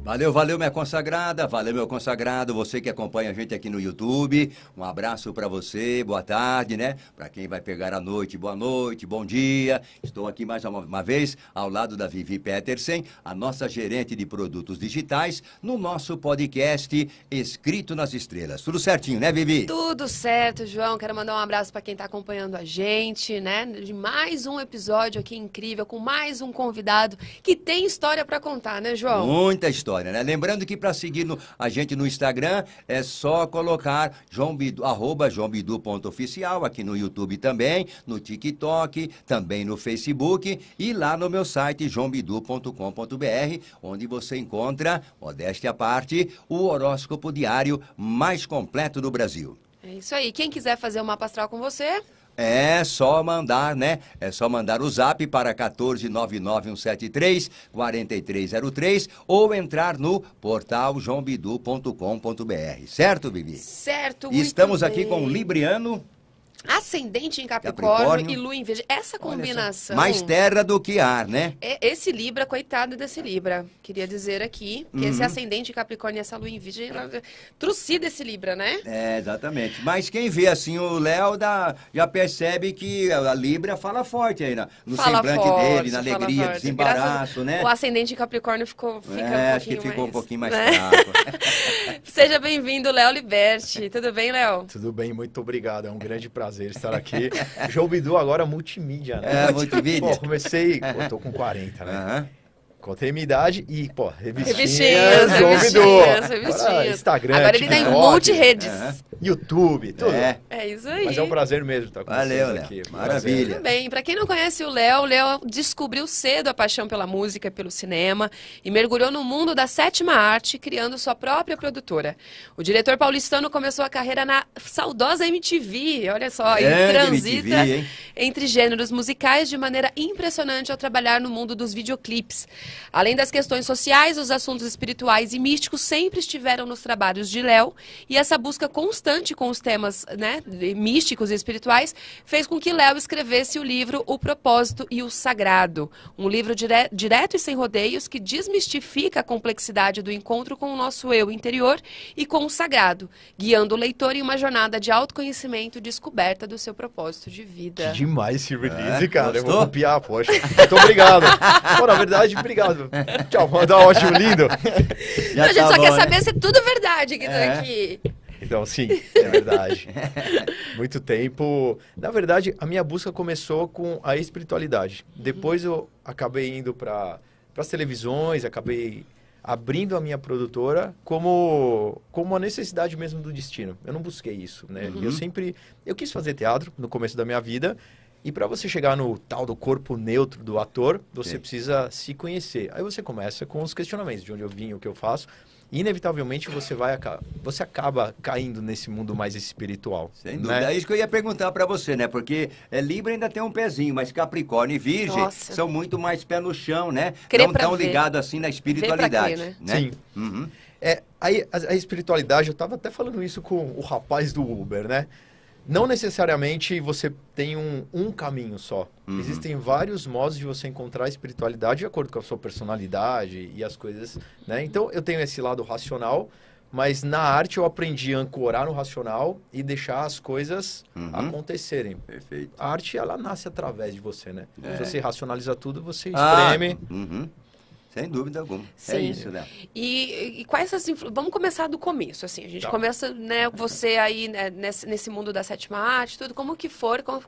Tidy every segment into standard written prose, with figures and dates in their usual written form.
Valeu, valeu, minha consagrada, valeu, meu consagrado, você que acompanha a gente aqui no YouTube, um abraço para você, boa tarde, né? Para quem vai pegar a noite, boa noite, bom dia. Estou aqui mais uma vez ao lado da Vivi Petersen, a nossa gerente de produtos digitais, no nosso podcast Escrito nas Estrelas. Tudo certinho, né, Vivi? Tudo certo, João. Quero mandar um abraço para quem está acompanhando a gente, né? De mais um episódio aqui incrível, com mais um convidado que tem história para contar, né, João? Muita história, né? Lembrando que para seguir a gente no Instagram é só colocar @joãobidu.oficial, aqui no YouTube também, no TikTok, também no Facebook e lá no meu site joãobidu.com.br, onde você encontra, modéstia à parte, o horóscopo diário mais completo do Brasil. É isso aí. Quem quiser fazer o mapa astral com você... É só mandar, né? É só mandar o zap para 1499173-4303 ou entrar no portal joãobidu.com.br. Certo, Vivi? Certo, E estamos muito aqui bem. com o Libriano. Ascendente em Capricórnio e Lua em Virgem. Essa combinação... Mais terra do que ar, né? Esse Libra, coitado desse Libra. Queria dizer aqui que esse ascendente em Capricórnio e essa Lua em Virgem, trucida esse Libra, né? É, exatamente. Mas quem vê assim o Léo já percebe que a Libra fala forte aí no semblante dele, na alegria, desembaraço, né? O ascendente em Capricórnio fica um pouquinho mais... acho que ficou um pouquinho mais né? fraco. Seja bem-vindo, Léo Liberti. Tudo bem, Léo? Tudo bem, muito obrigado. É um grande prazer estar aqui. João Bidu agora multimídia, né? É, multimídia. Pô, comecei... Pô, tô com 40, né? Aham. Contei minha idade e, pô, Revistinhas, João Bidu. revistinhas. Agora, Instagram, Agora ele tá em TikTok, multiredes. YouTube, tudo. É. É isso aí. Mas é um prazer mesmo estar com Valeu, vocês Léo. aqui. Maravilha. Tudo bem. Pra quem não conhece o Léo descobriu cedo a paixão pela música e pelo cinema e mergulhou no mundo da sétima arte, criando sua própria produtora. O diretor paulistano começou a carreira na saudosa MTV, olha só, e Grande transita MTV, hein? entre gêneros musicais de maneira impressionante ao trabalhar no mundo dos videoclipes. Além das questões sociais, os assuntos espirituais e místicos sempre estiveram nos trabalhos de Léo, e essa busca constante com os temas, né, místicos e espirituais fez com que Léo escrevesse o livro O Propósito e o Sagrado, um livro direto e sem rodeios que desmistifica a complexidade do encontro com o nosso eu interior e com o sagrado, guiando o leitor em uma jornada de autoconhecimento e descoberta do seu propósito de vida. Que demais esse release, cara. Gostou? Eu vou copiar, poxa. Muito obrigado. Pô, na verdade, obrigado. Tchau, tá ótimo, lindo. Já A gente tá só bom, quer né? saber se é tudo verdade que tá É. aqui. Então, sim, é verdade. Muito tempo. Na verdade, a minha busca começou com a espiritualidade. Depois eu acabei indo para as televisões, acabei abrindo a minha produtora como uma necessidade mesmo do destino. Eu não busquei isso, né? Eu quis fazer teatro no começo da minha vida. E para você chegar no tal do corpo neutro do ator, você Sim. precisa se conhecer. Aí você começa com os questionamentos de onde eu vim, o que eu faço. E inevitavelmente você acaba caindo nesse mundo mais espiritual. Sem dúvida. Né? É isso que eu ia perguntar pra você, né? Porque Libra ainda tem um pezinho, mas Capricórnio e Virgem Nossa. são muito mais pé no chão, né? Crer Não pra tão ver. ligados assim na espiritualidade. crer, né? Sim. Uhum. Aí a espiritualidade, eu estava até falando isso com o rapaz do Uber, né? Não necessariamente você tem um caminho só. Existem vários modos de você encontrar a espiritualidade de acordo com a sua personalidade e as coisas, né? Então, eu tenho esse lado racional, mas na arte eu aprendi a ancorar no racional e deixar as coisas acontecerem. Perfeito. A arte, ela nasce através de você, né? É. Se você racionaliza tudo, você espreme. Uhum. Sem dúvida alguma. É Sim. isso, Léo. E quais as Vamos começar do começo, assim. A gente Tá. começa, né, você aí, né, nesse mundo da sétima arte, tudo, como que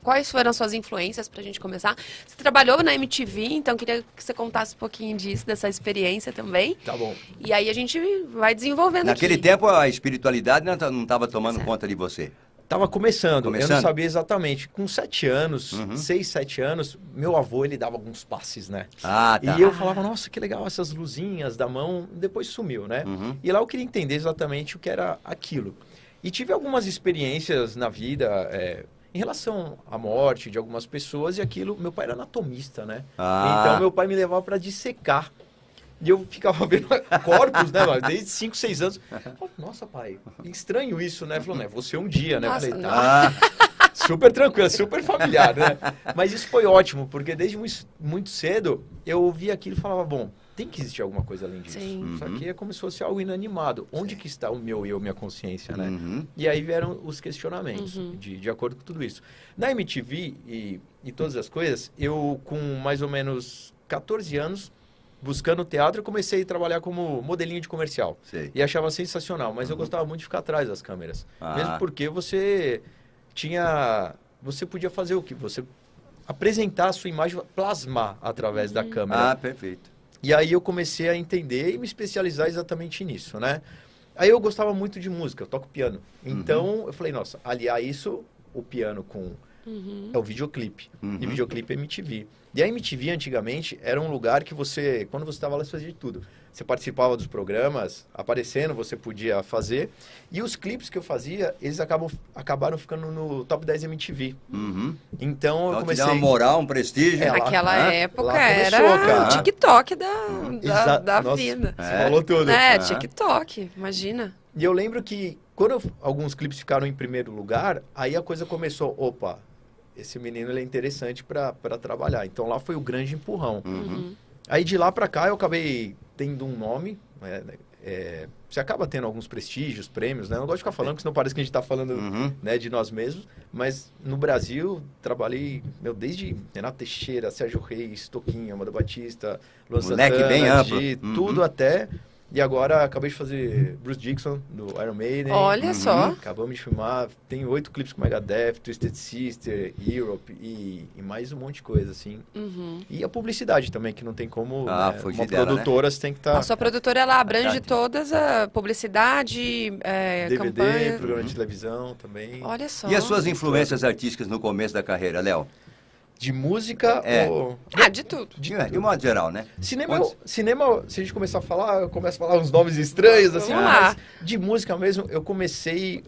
quais foram as suas influências pra gente começar? Você trabalhou na MTV, então queria que você contasse um pouquinho disso, dessa experiência também. Tá bom. E aí a gente vai desenvolvendo Naquele aqui. tempo a espiritualidade não estava tomando conta de você. Tava começando, eu Começando? não sabia exatamente. Com 7 anos, 6, 7 anos, meu avô, ele dava alguns passes, né? Ah, tá. E eu falava, nossa, que legal essas luzinhas da mão. Depois sumiu, né? E lá eu queria entender exatamente o que era aquilo. E tive algumas experiências na vida em relação à morte de algumas pessoas e aquilo. Meu pai era anatomista, né? Ah. Então meu pai me levava para dissecar. E eu ficava vendo corpos, né, mano? Desde 5, 6 anos. Nossa, pai, estranho isso, né? Ele falou, né? Você um dia, né? Eu Nossa, falei, não. tá. Super tranquilo, super familiar, né? Mas isso foi ótimo, porque desde muito cedo eu via aquilo e falava, bom, tem que existir alguma coisa além disso. Sim. Só que é como se fosse algo inanimado. Onde que está o meu eu, minha consciência, né? Uhum. E aí vieram os questionamentos, de acordo com tudo isso. Na MTV e todas as coisas, eu com mais ou menos 14 anos, buscando teatro, eu comecei a trabalhar como modelinho de comercial. Sei. E achava sensacional, mas eu gostava muito de ficar atrás das câmeras. Ah. Mesmo porque você podia fazer o quê? Você apresentar a sua imagem, plasmar através da câmera. Ah, perfeito. E aí eu comecei a entender e me especializar exatamente nisso, né? Aí eu gostava muito de música, eu toco piano. Então eu falei, nossa, aliar isso, o piano com é o videoclipe. E videoclipe é MTV. E a MTV antigamente era um lugar que você, quando você estava lá, você fazia de tudo. Você participava dos programas, aparecendo, você podia fazer. E os clipes que eu fazia, eles acabaram ficando no Top 10 MTV. Uhum. Então eu Então, te comecei... dá uma moral, um prestígio. É, lá- Aquela Hã? época lá começou, era cara. o TikTok da Nossa, vida. Você falou tudo. É, Aham. TikTok, imagina. E eu lembro que quando alguns clipes ficaram em primeiro lugar, aí a coisa começou, opa, esse menino ele é interessante para trabalhar. Então lá foi o grande empurrão. Aí de lá para cá eu acabei tendo um nome, você acaba tendo alguns prestígios, prêmios, né? Eu não gosto de ficar falando, porque senão parece que a gente está falando né, de nós mesmos. Mas no Brasil, trabalhei, desde Renato Teixeira, Sérgio Reis, Toquinho, Amado Batista, Luan Moleque Santana, bem amplo. tudo até... E agora acabei de fazer Bruce Dickinson, do Iron Maiden. Olha só. Acabamos de filmar. Tem 8 clipes com Megadeth, Twisted Sister, Europe e mais um monte de coisa, assim. E a publicidade também, que não tem como... né, fugir uma dela, produtora, você tem que estar... A sua produtora, ela abrange Verdade. todas a publicidade, DVD, campanha. programa de televisão também. Olha só. E as suas influências artísticas no começo da carreira, Léo? De música ou... Ah, de tudo. De modo geral, né? Cinema, Onde- cinema, se a gente começar a falar, eu começo a falar uns nomes estranhos, assim. Vamos lá. Mas de música mesmo, eu comecei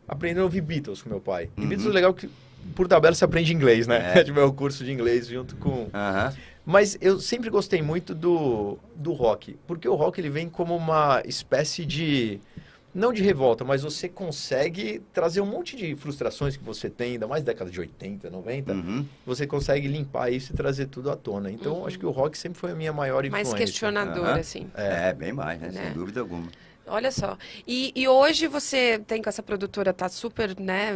aprendendo a ouvir Beatles com meu pai. E Beatles é legal que, por tabela, você aprende inglês, né? É. De meu curso de inglês junto com... Aham. Mas eu sempre gostei muito do rock. Porque o rock, ele vem como uma espécie de... Não de revolta, mas você consegue trazer um monte de frustrações que você tem, ainda mais década de 80, 90. Você consegue limpar isso e trazer tudo à tona. Então, acho que o rock sempre foi a minha maior Mais influência. questionador, Aham. assim. Bem mais, né? Né? Sem dúvida alguma. Olha só. E hoje você tem com essa produtora, tá super, né?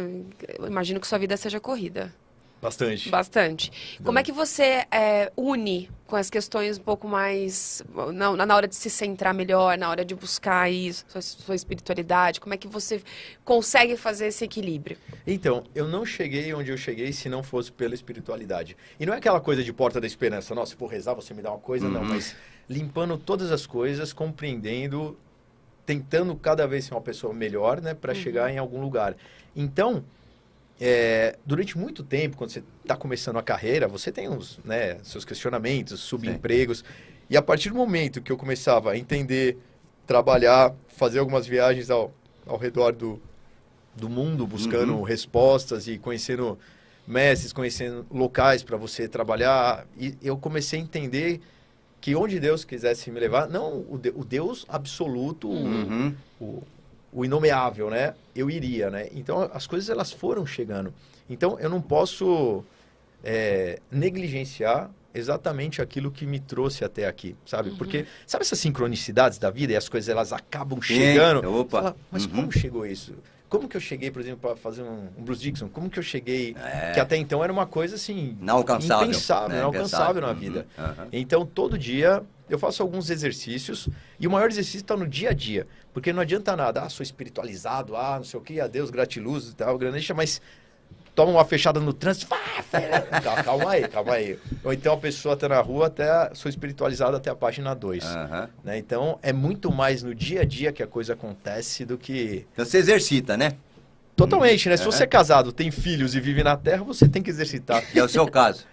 Eu imagino que sua vida seja corrida. Bastante. Bastante. Como é que você une com as questões um pouco mais... na hora de se centrar melhor, na hora de buscar aí sua espiritualidade? Como é que você consegue fazer esse equilíbrio? Então, eu não cheguei onde eu cheguei se não fosse pela espiritualidade. E não é aquela coisa de porta da esperança. Nossa, se for rezar, você me dá uma coisa. Não, mas limpando todas as coisas, compreendendo, tentando cada vez ser uma pessoa melhor, né? Para chegar em algum lugar. Então... durante muito tempo, quando você está começando a carreira, você tem seus questionamentos, subempregos. E a partir do momento que eu começava a entender, trabalhar, fazer algumas viagens ao redor do mundo, buscando respostas e conhecendo mestres, conhecendo locais para você trabalhar, e eu comecei a entender que onde Deus quisesse me levar, não o Deus absoluto, o inomeável, né? Eu iria, né? Então, as coisas, elas foram chegando. Então, eu não posso negligenciar exatamente aquilo que me trouxe até aqui, sabe? Porque, sabe essas sincronicidades da vida e as coisas, elas acabam chegando? Opa. Fala, mas como chegou isso? Como que eu cheguei, por exemplo, para fazer um Bruce Dickinson? Como que eu cheguei... Que até então era uma coisa, assim... Inalcançável. Impensável, Né? inalcançável na vida. Então, todo dia, eu faço alguns exercícios. E o maior exercício está no dia a dia. Porque não adianta nada. Sou espiritualizado. Não sei o quê. Deus, gratiluz e tal. Grande, mas... Toma uma fechada no trânsito. Calma aí. Ou então a pessoa está na rua, sou espiritualizado até a página 2. Né? Então, é muito mais no dia a dia que a coisa acontece do que... Então você exercita, né? Totalmente, né? Se você é casado, tem filhos e vive na Terra, você tem que exercitar. Que é o seu caso.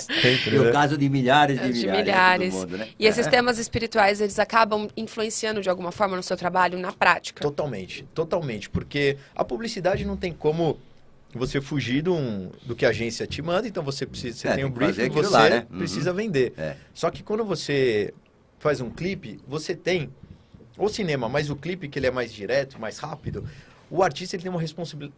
Sempre, E o né? caso de milhares de De milhares. milhares. Do mundo, né? E esses temas espirituais, eles acabam influenciando de alguma forma no seu trabalho, na prática? Totalmente. Porque a publicidade não tem como você fugir do que a agência te manda, então você tem tem um que fazer briefing, aquilo você lá, né? precisa vender. Só que quando você faz um clipe, você tem o cinema, mas o clipe que ele é mais direto, mais rápido, o artista ele tem uma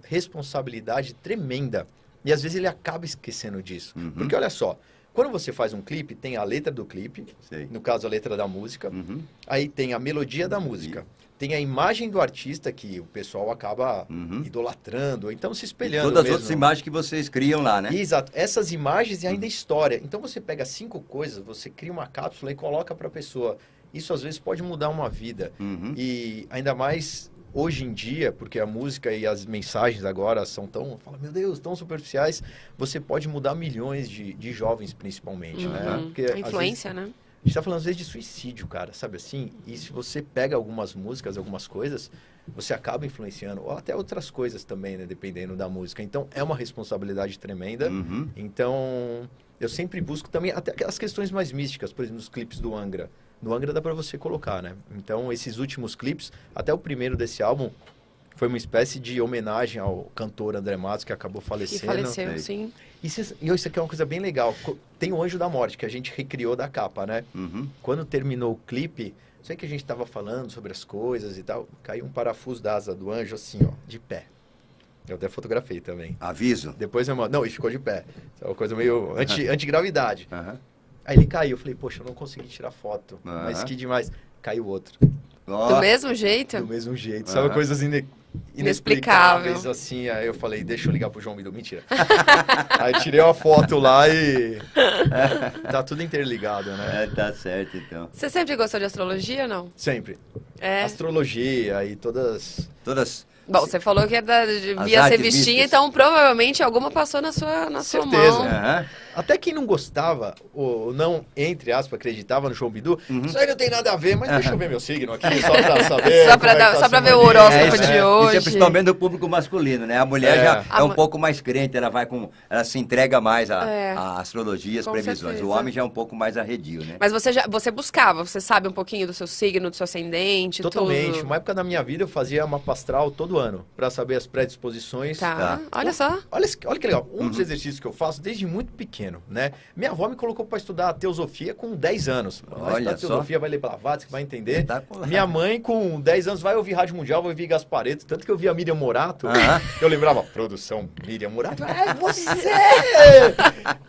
responsabilidade tremenda. E às vezes ele acaba esquecendo disso. Porque olha só, Quando você faz um clipe, tem a letra do clipe, Sei. no caso a letra da música, Uhum. aí tem a melodia da música, tem a imagem do artista que o pessoal acaba Uhum. idolatrando, ou então se E espelhando todas as mesmo. outras imagens que vocês criam lá, né? Exato. Essas imagens e ainda história. Então você pega 5 coisas, você cria uma cápsula e coloca para a pessoa. Isso às vezes pode mudar uma vida. Uhum. E ainda mais hoje em dia, porque a música e as mensagens agora são tão, fala, meu Deus, tão superficiais, você pode mudar milhões de jovens principalmente, né? Porque, às A influência, né? vezes, a gente tá falando às vezes de suicídio, cara, sabe assim? E se você pega algumas músicas, algumas coisas, você acaba influenciando, ou até outras coisas também, né? Dependendo da música. Então, é uma responsabilidade tremenda. Uhum. Então, eu sempre busco também até as questões mais místicas, por exemplo, os clipes do Angra. No Angra dá pra você colocar, né? Então, esses últimos clipes, até o primeiro desse álbum, foi uma espécie de homenagem ao cantor André Matos, que acabou Que falecendo. faleceu, sei. sim. Isso aqui é uma coisa bem legal. Tem o Anjo da Morte, que a gente recriou da capa, né? Uhum. Quando terminou o clipe, sei que a gente tava falando sobre as coisas e tal, caiu um parafuso da asa do anjo assim, ó, de pé. Eu até fotografei também. Aviso. Depois eu mando. Não, e ficou de pé. É uma coisa meio antigravidade. Aham. Aí ele caiu. Eu falei, poxa, eu não consegui tirar foto. Aham. Mas que demais. Caiu outro. Ó, Do mesmo jeito? Do mesmo jeito. Aham. Sabe, coisas inexplicáveis, assim. Aí eu falei, deixa eu ligar pro João Bidu. Mentira. Aí tirei uma foto lá e... tá tudo interligado, né? tá certo, então. Você sempre gostou de astrologia ou não? Sempre. É. Astrologia e todas... Todas... Bom, você falou que As via artes revistinha, místicas. então provavelmente alguma passou na sua Certeza. mão. Aham. Até quem não gostava, ou não, entre aspas, acreditava no João Bidu, isso aí não tem nada a ver, mas deixa eu ver meu signo aqui, só pra saber. Só pra como é que dar- tá só pra a ver o semaninha. horóscopo isso, de é. hoje. Isso é principalmente do público masculino, né? A mulher É. já é A um mu- pouco mais crente, ela se entrega mais É. à astrologia, às Com previsões. certeza. O homem já é um pouco mais arredio, né? Mas você buscava, você sabe um pouquinho do seu signo, do seu ascendente, Totalmente. tudo. Uma época da minha vida eu fazia mapa astral todo ano, pra saber as predisposições. Tá. Tá. Olha só. Olha que legal, dos exercícios que eu faço desde muito pequeno, né? Minha avó me colocou para estudar teosofia com 10 anos. Vai Olha estudar só. teosofia, vai ler Blavatsky, vai entender. Espetacular. Minha mãe com 10 anos vai ouvir Rádio Mundial, vai ouvir Gaspareto, tanto que eu via Miriam Morato, Aham. eu lembrava, produção Miriam Morato, é você!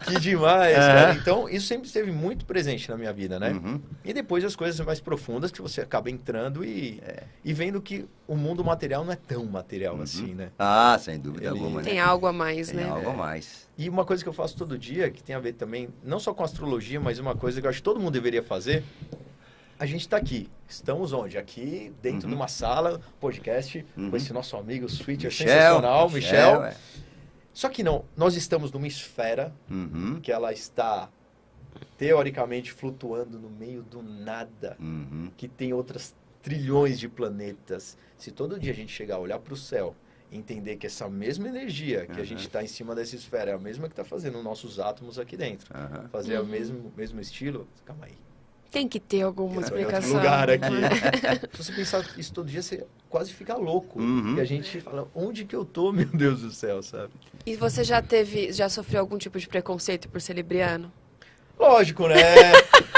Que demais, cara. Então, isso sempre esteve muito presente na minha vida, né? Uhum. E depois as coisas mais profundas que você acaba entrando e vendo que o mundo material não é tão material assim, né? Ah, sem dúvida Ele- alguma, né? Tem algo a mais, Tem né? algo a mais. E uma coisa que eu faço todo dia, que tem a ver também, não só com astrologia, mas uma coisa que eu acho que todo mundo deveria fazer. A gente está aqui. Estamos onde? Aqui, dentro de uma sala, podcast, com esse nosso amigo Switcher sensacional, Michel. é. Só que não, nós estamos numa esfera Uhum. que ela está, teoricamente, flutuando no meio do nada, Uhum. que tem outras trilhões de planetas. Se todo dia a gente chegar a olhar para o céu e entender que essa mesma energia que a gente está em cima dessa esfera é a mesma que está fazendo os nossos átomos aqui dentro, Aham. fazer o mesmo estilo, calma aí. Tem que ter alguma Eu tô em outro explicação. lugar aqui. Se você pensar isso todo dia, você quase fica louco. Uhum. E a gente fala, onde que eu tô, meu Deus do céu, sabe? E você já sofreu algum tipo de preconceito por ser libriano? Lógico, né?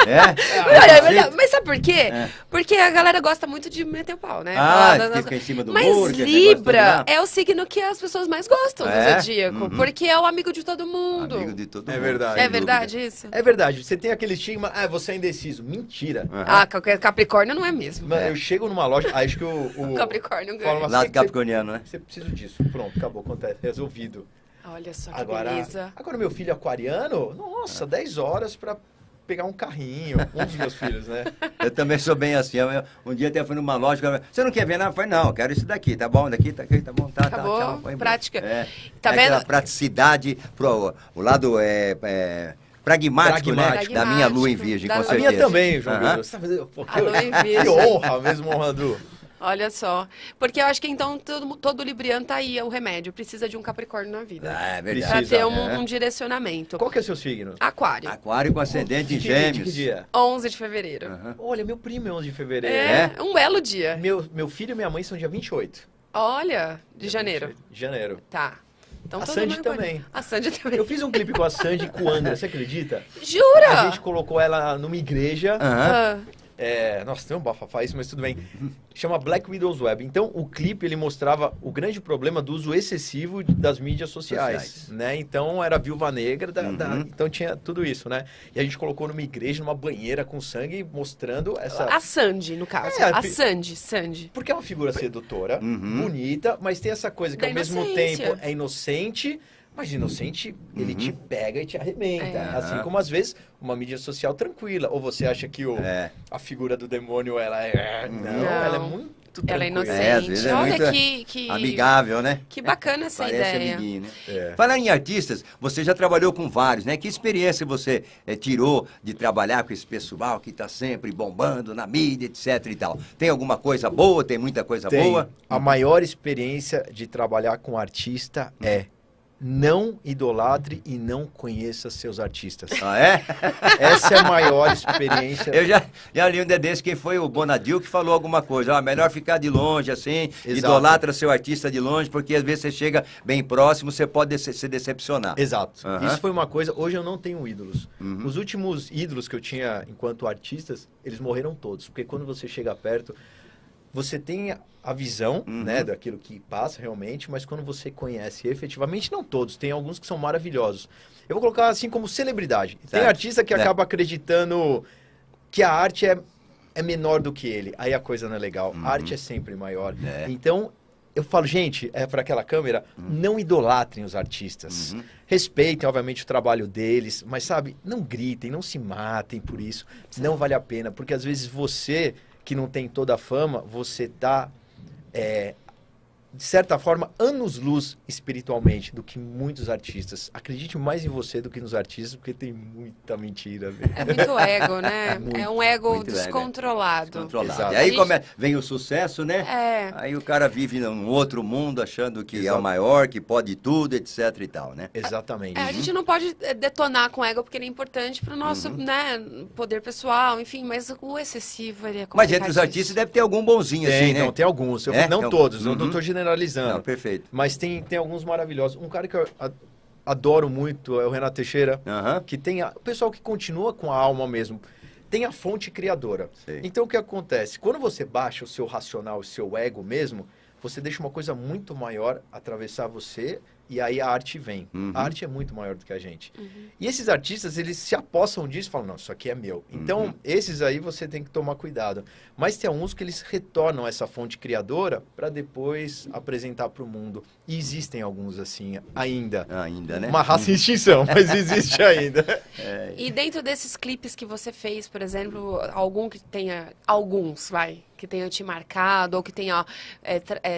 É? Mas sabe por quê? É. Porque a galera gosta muito de meter o pau, né? Ah, Falar das- fica em cima do Mas muro. que esse negócio Libra todo é o signo que as pessoas mais gostam do É? zodíaco, Uhum. porque é o amigo de todo lá. mundo. Amigo de todo É mundo. verdade. É sem verdade dúvida. isso? É verdade, você tem aquele estigma, você é indeciso. Mentira. Aham. Ah, Capricórnio não é mesmo. Mano, eu chego numa loja, acho que o Capricórnio fala ganha. assim, Lado "Você- capricorniano, né? Você precisa disso. Pronto, acabou, acontece, resolvido. Olha só que Agora, beleza. agora meu filho aquariano, nossa, 10 horas pra pegar um carrinho. Um dos meus filhos, né? Eu também sou bem assim. Um dia até fui numa loja, você não quer ver nada? Eu falei, não, eu quero isso daqui, tá bom? Daqui, tá aqui, tá bom, tá, Acabou, tá, tchau. Foi embora. prática. É, Tá é vendo? aquela praticidade, o lado pragmático, né? Pragmático. Da minha lua em virgem, Da com lua. A certeza. minha também, João Aham. Pedro. Você tá fazendo- pô, A lua em que virgem. honra, mesmo honrando. Olha só. Porque eu acho que então todo libriano tá aí, é o remédio. Precisa de um Capricórnio na vida. Ah, é verdade. Pra Precisa, ter é. um direcionamento. Qual que é o seu signo? Aquário, Aquário com ascendente em gêmeos. Que dia? 11 de fevereiro. Aham. Olha, meu primo é 11 de fevereiro. É, um belo dia. Meu filho e minha mãe são dia 28. Olha, de janeiro. 28 de janeiro. Tá. Então A todo Sandy mundo também. A Sandy também. Eu fiz um clipe com a Sandy e com o André, você acredita? Jura? A gente colocou ela numa igreja Aham. Ah, Nossa, tem um bafafá isso, mas tudo bem. Chama Black Widow's Web. Então, o clipe, ele mostrava o grande problema do uso excessivo das mídias sociais. Né? Então, era a Viúva Negra, então tinha tudo isso, né? E a gente colocou numa igreja, numa banheira com sangue, mostrando essa... A Sandy, no caso. A Sandy. Porque é uma figura sedutora, bonita, mas tem essa coisa que Da ao mesmo tempo é inocente... Mas inocente, ele te pega e te arrebenta. Assim como, às vezes, uma mídia social tranquila. Ou você acha que a figura do demônio, ela é... Não, ela é muito tranquila. Ela é inocente. Às vezes é Olha muito que amigável, né? Que bacana essa Parece ideia. amiguinho, né? Falar em artistas, você já trabalhou com vários, né? Que experiência você tirou de trabalhar com esse pessoal que está sempre bombando na mídia, etc e tal? Tem alguma coisa boa? Tem muita coisa boa? A maior experiência de trabalhar com artista é... Não idolatre e não conheça seus artistas. Ah, é? Essa é a maior experiência. Eu já li um dia desse, que foi o Bonadil que falou alguma coisa. Melhor ficar de longe, assim, idolatra seu artista de longe, porque às vezes você chega bem próximo, você pode se decepcionar. Exato. Isso foi uma coisa... Hoje eu não tenho ídolos. Os últimos ídolos que eu tinha enquanto artistas, eles morreram todos. Porque quando você chega perto... Você tem a visão, né, daquilo que passa realmente, mas quando você conhece efetivamente, não todos, tem alguns que são maravilhosos. Eu vou colocar assim como celebridade. Certo. Tem artista que acaba acreditando que a arte é menor do que ele. Aí a coisa não é legal. A arte é sempre maior. Então, eu falo, gente, para aquela câmera, não idolatrem os artistas. Respeitem, obviamente, o trabalho deles, mas, sabe, não gritem, não se matem por isso. Não vale a pena, porque às vezes você... que não tem toda a fama, você está, de certa forma, anos-luz espiritualmente do que muitos artistas. Acredite mais em você do que nos artistas, porque tem muita mentira. Velho. É muito ego, né? É um ego descontrolado. E aí vem o sucesso, né? Aí o cara vive num outro mundo, achando que é o maior, que pode tudo, etc e tal, né? Exatamente. A gente não pode detonar com o ego, porque ele é importante para o nosso né, poder pessoal, enfim, mas o excessivo, ele é complicado. Mas entre os artistas deve ter algum bonzinho, assim, né? Não, tem alguns. Não todos, não estou generalizando. Não, perfeito. Mas tem alguns maravilhosos. Um cara que eu adoro muito é o Renato Teixeira, que tem o pessoal que continua com a alma mesmo. Tem a fonte criadora. Sei. Então, o que acontece? Quando você baixa o seu racional, o seu ego mesmo, você deixa uma coisa muito maior atravessar você e aí a arte vem. A arte é muito maior do que a gente. E esses artistas, eles se apossam disso e falam, não, isso aqui é meu. Então, esses aí você tem que tomar cuidado. Mas tem alguns que eles retornam essa fonte criadora para depois apresentar para o mundo. E existem alguns assim, ainda. Ainda, né? Uma raça em extinção, mas existe ainda. E dentro desses clipes que você fez, por exemplo, algum que tenha... Alguns, que tenha te marcado ou que tenha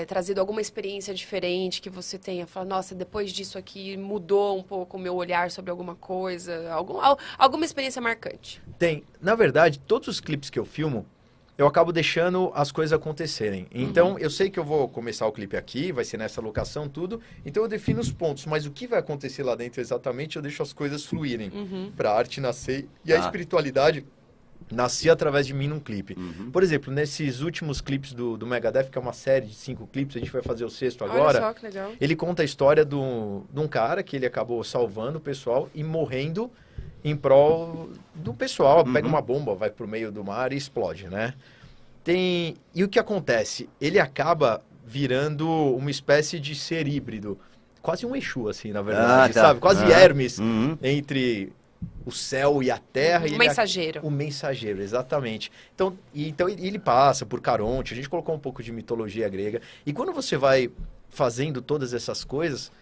trazido alguma experiência diferente, que você tenha falado, nossa, depois disso aqui mudou um pouco o meu olhar sobre alguma coisa, alguma experiência marcante? Tem. Na verdade, todos os clipes que eu filmo, eu acabo deixando as coisas acontecerem. Então, eu sei que eu vou começar o clipe aqui, vai ser nessa locação, tudo. Então, eu defino os pontos. Mas o que vai acontecer lá dentro exatamente, eu deixo as coisas fluírem. Para a arte nascer. E a espiritualidade nascia através de mim num clipe. Por exemplo, nesses últimos clipes do Megadeth, que é uma série de 5 clipes, a gente vai fazer o 6º agora. Olha só, que legal. Ele conta a história de um cara que ele acabou salvando o pessoal e morrendo em prol do pessoal. Pega uma bomba, vai pro meio do mar e explode, né? E o que acontece? Ele acaba virando uma espécie de ser híbrido. Quase um Exu, assim, na verdade, sabe? Quase Hermes entre o céu e a terra. O mensageiro. O mensageiro, exatamente. Então ele passa por Caronte, a gente colocou um pouco de mitologia grega. E quando você vai fazendo todas essas coisas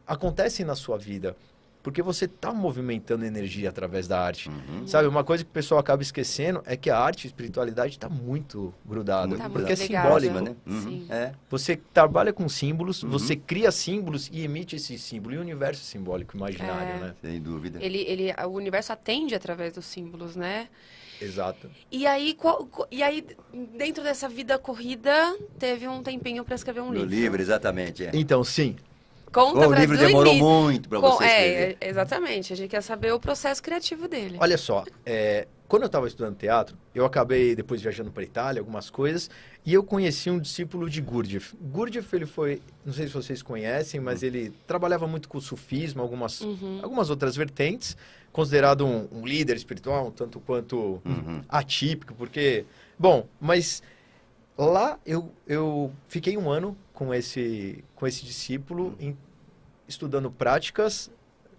acontecem na sua vida. Porque você está movimentando energia através da arte. Sabe, uma coisa que o pessoal acaba esquecendo é que a arte e a espiritualidade está muito grudada. Porque é simbólica, né? Você trabalha com símbolos, você cria símbolos e emite esse símbolo. E o universo é simbólico, imaginário, né? Sem dúvida. O universo atende através dos símbolos, né? Exato. E aí, dentro dessa vida corrida, teve um tempinho para escrever um livro. No livro, exatamente. Então, sim. Conta O livro do demorou início. muito para você escrever. Exatamente. A gente quer saber o processo criativo dele. Olha só, quando eu estava estudando teatro, eu acabei depois viajando para Itália, algumas coisas, e eu conheci um discípulo de Gurdjieff. Gurdjieff, ele foi, não sei se vocês conhecem, mas ele trabalhava muito com o sufismo, algumas outras vertentes, considerado um líder espiritual, um tanto quanto atípico, porque... Bom, mas lá eu fiquei um ano com esse discípulo, estudando práticas,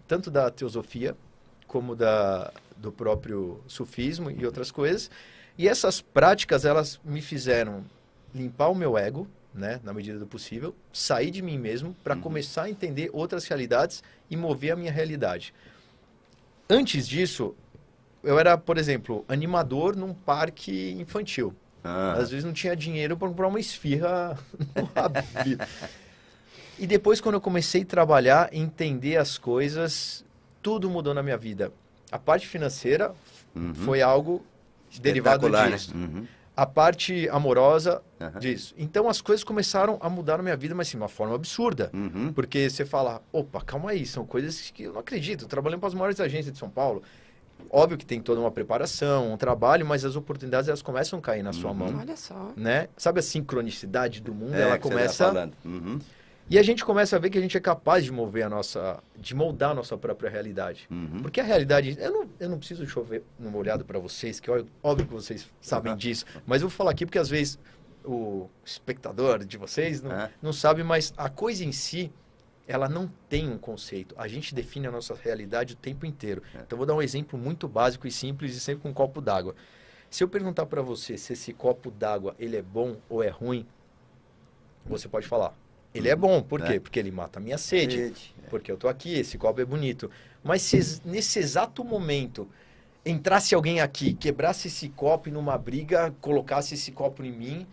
tanto da teosofia, como do próprio sufismo e outras coisas. E essas práticas, elas me fizeram limpar o meu ego, né, na medida do possível, sair de mim mesmo para começar a entender outras realidades e mover a minha realidade. Antes disso, eu era, por exemplo, animador num parque infantil. Às vezes não tinha dinheiro para comprar uma esfirra no Habib. E depois, quando eu comecei a trabalhar, entender as coisas, tudo mudou na minha vida. A parte financeira foi algo derivado disso. Né? A parte amorosa disso. Então, as coisas começaram a mudar na minha vida, mas sim, de uma forma absurda. Porque você fala, opa, calma aí, são coisas que eu não acredito. Trabalhando para as maiores agências de São Paulo. Óbvio que tem toda uma preparação, um trabalho, mas as oportunidades, elas começam a cair na sua mão. Olha só. Né? Sabe a sincronicidade do mundo? Ela começa... falando. E a gente começa a ver que a gente é capaz de de moldar a nossa própria realidade. Porque a realidade, eu não preciso chover numa olhada para vocês, que óbvio que vocês sabem disso, mas eu vou falar aqui porque às vezes o espectador de vocês não sabe, mas a coisa em si, ela não tem um conceito. A gente define a nossa realidade o tempo inteiro. Então, eu vou dar um exemplo muito básico e simples e sempre com um copo d'água. Se eu perguntar para você se esse copo d'água, ele é bom ou é ruim, você pode falar. Ele é bom, por quê? Porque ele mata a minha sede. Porque eu tô aqui, esse copo é bonito. Mas se nesse exato momento entrasse alguém aqui, quebrasse esse copo numa briga, colocasse esse copo em mim,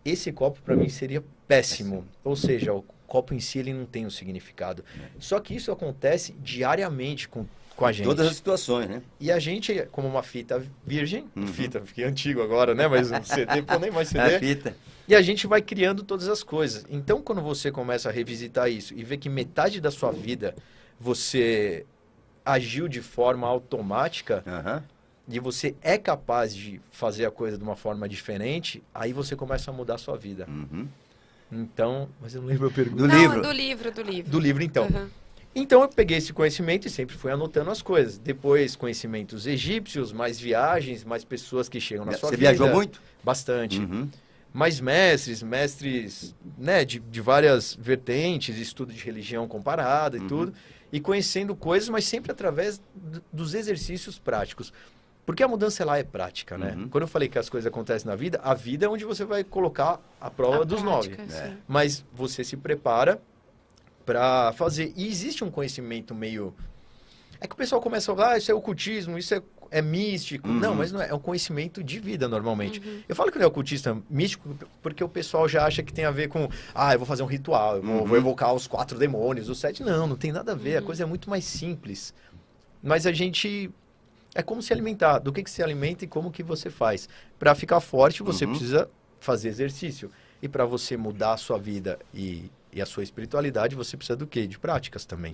esse copo para mim seria péssimo. Ou seja, o copo em si ele não tem um significado. Só que isso acontece diariamente com a gente. Todas as situações, né? E a gente, como uma fita virgem, fiquei antigo agora, né? Mas um CD, pô, nem mais CD. A fita. E a gente vai criando todas as coisas. Então, quando você começa a revisitar isso e vê que metade da sua vida você agiu de forma automática e você é capaz de fazer a coisa de uma forma diferente, aí você começa a mudar a sua vida. Então, mas eu não lembro a pergunta. Do livro. Do livro, então. Então, eu peguei esse conhecimento e sempre fui anotando as coisas. Depois, conhecimentos egípcios, mais viagens, mais pessoas que chegam na sua vida. Você viajou muito? Bastante. Mais mestres, né, de várias vertentes, estudo de religião comparada e tudo. E conhecendo coisas, mas sempre através dos exercícios práticos. Porque a mudança lá é prática, né? Quando eu falei que as coisas acontecem na vida, a vida é onde você vai colocar a prova dos prática, 9. Mas você se prepara para fazer. E existe um conhecimento meio... É que o pessoal começa a falar, isso é ocultismo, isso é místico. Não, mas não é. É um conhecimento de vida, normalmente. Eu falo que não é ocultista místico porque o pessoal já acha que tem a ver com... eu vou fazer um ritual, eu vou evocar os 4 demônios, os 7. Não tem nada a ver. A coisa é muito mais simples. Mas a gente... É como se alimentar. Do que se alimenta e como que você faz. Para ficar forte, você precisa fazer exercício. E para você mudar a sua vida e a sua espiritualidade, você precisa do quê? De práticas também.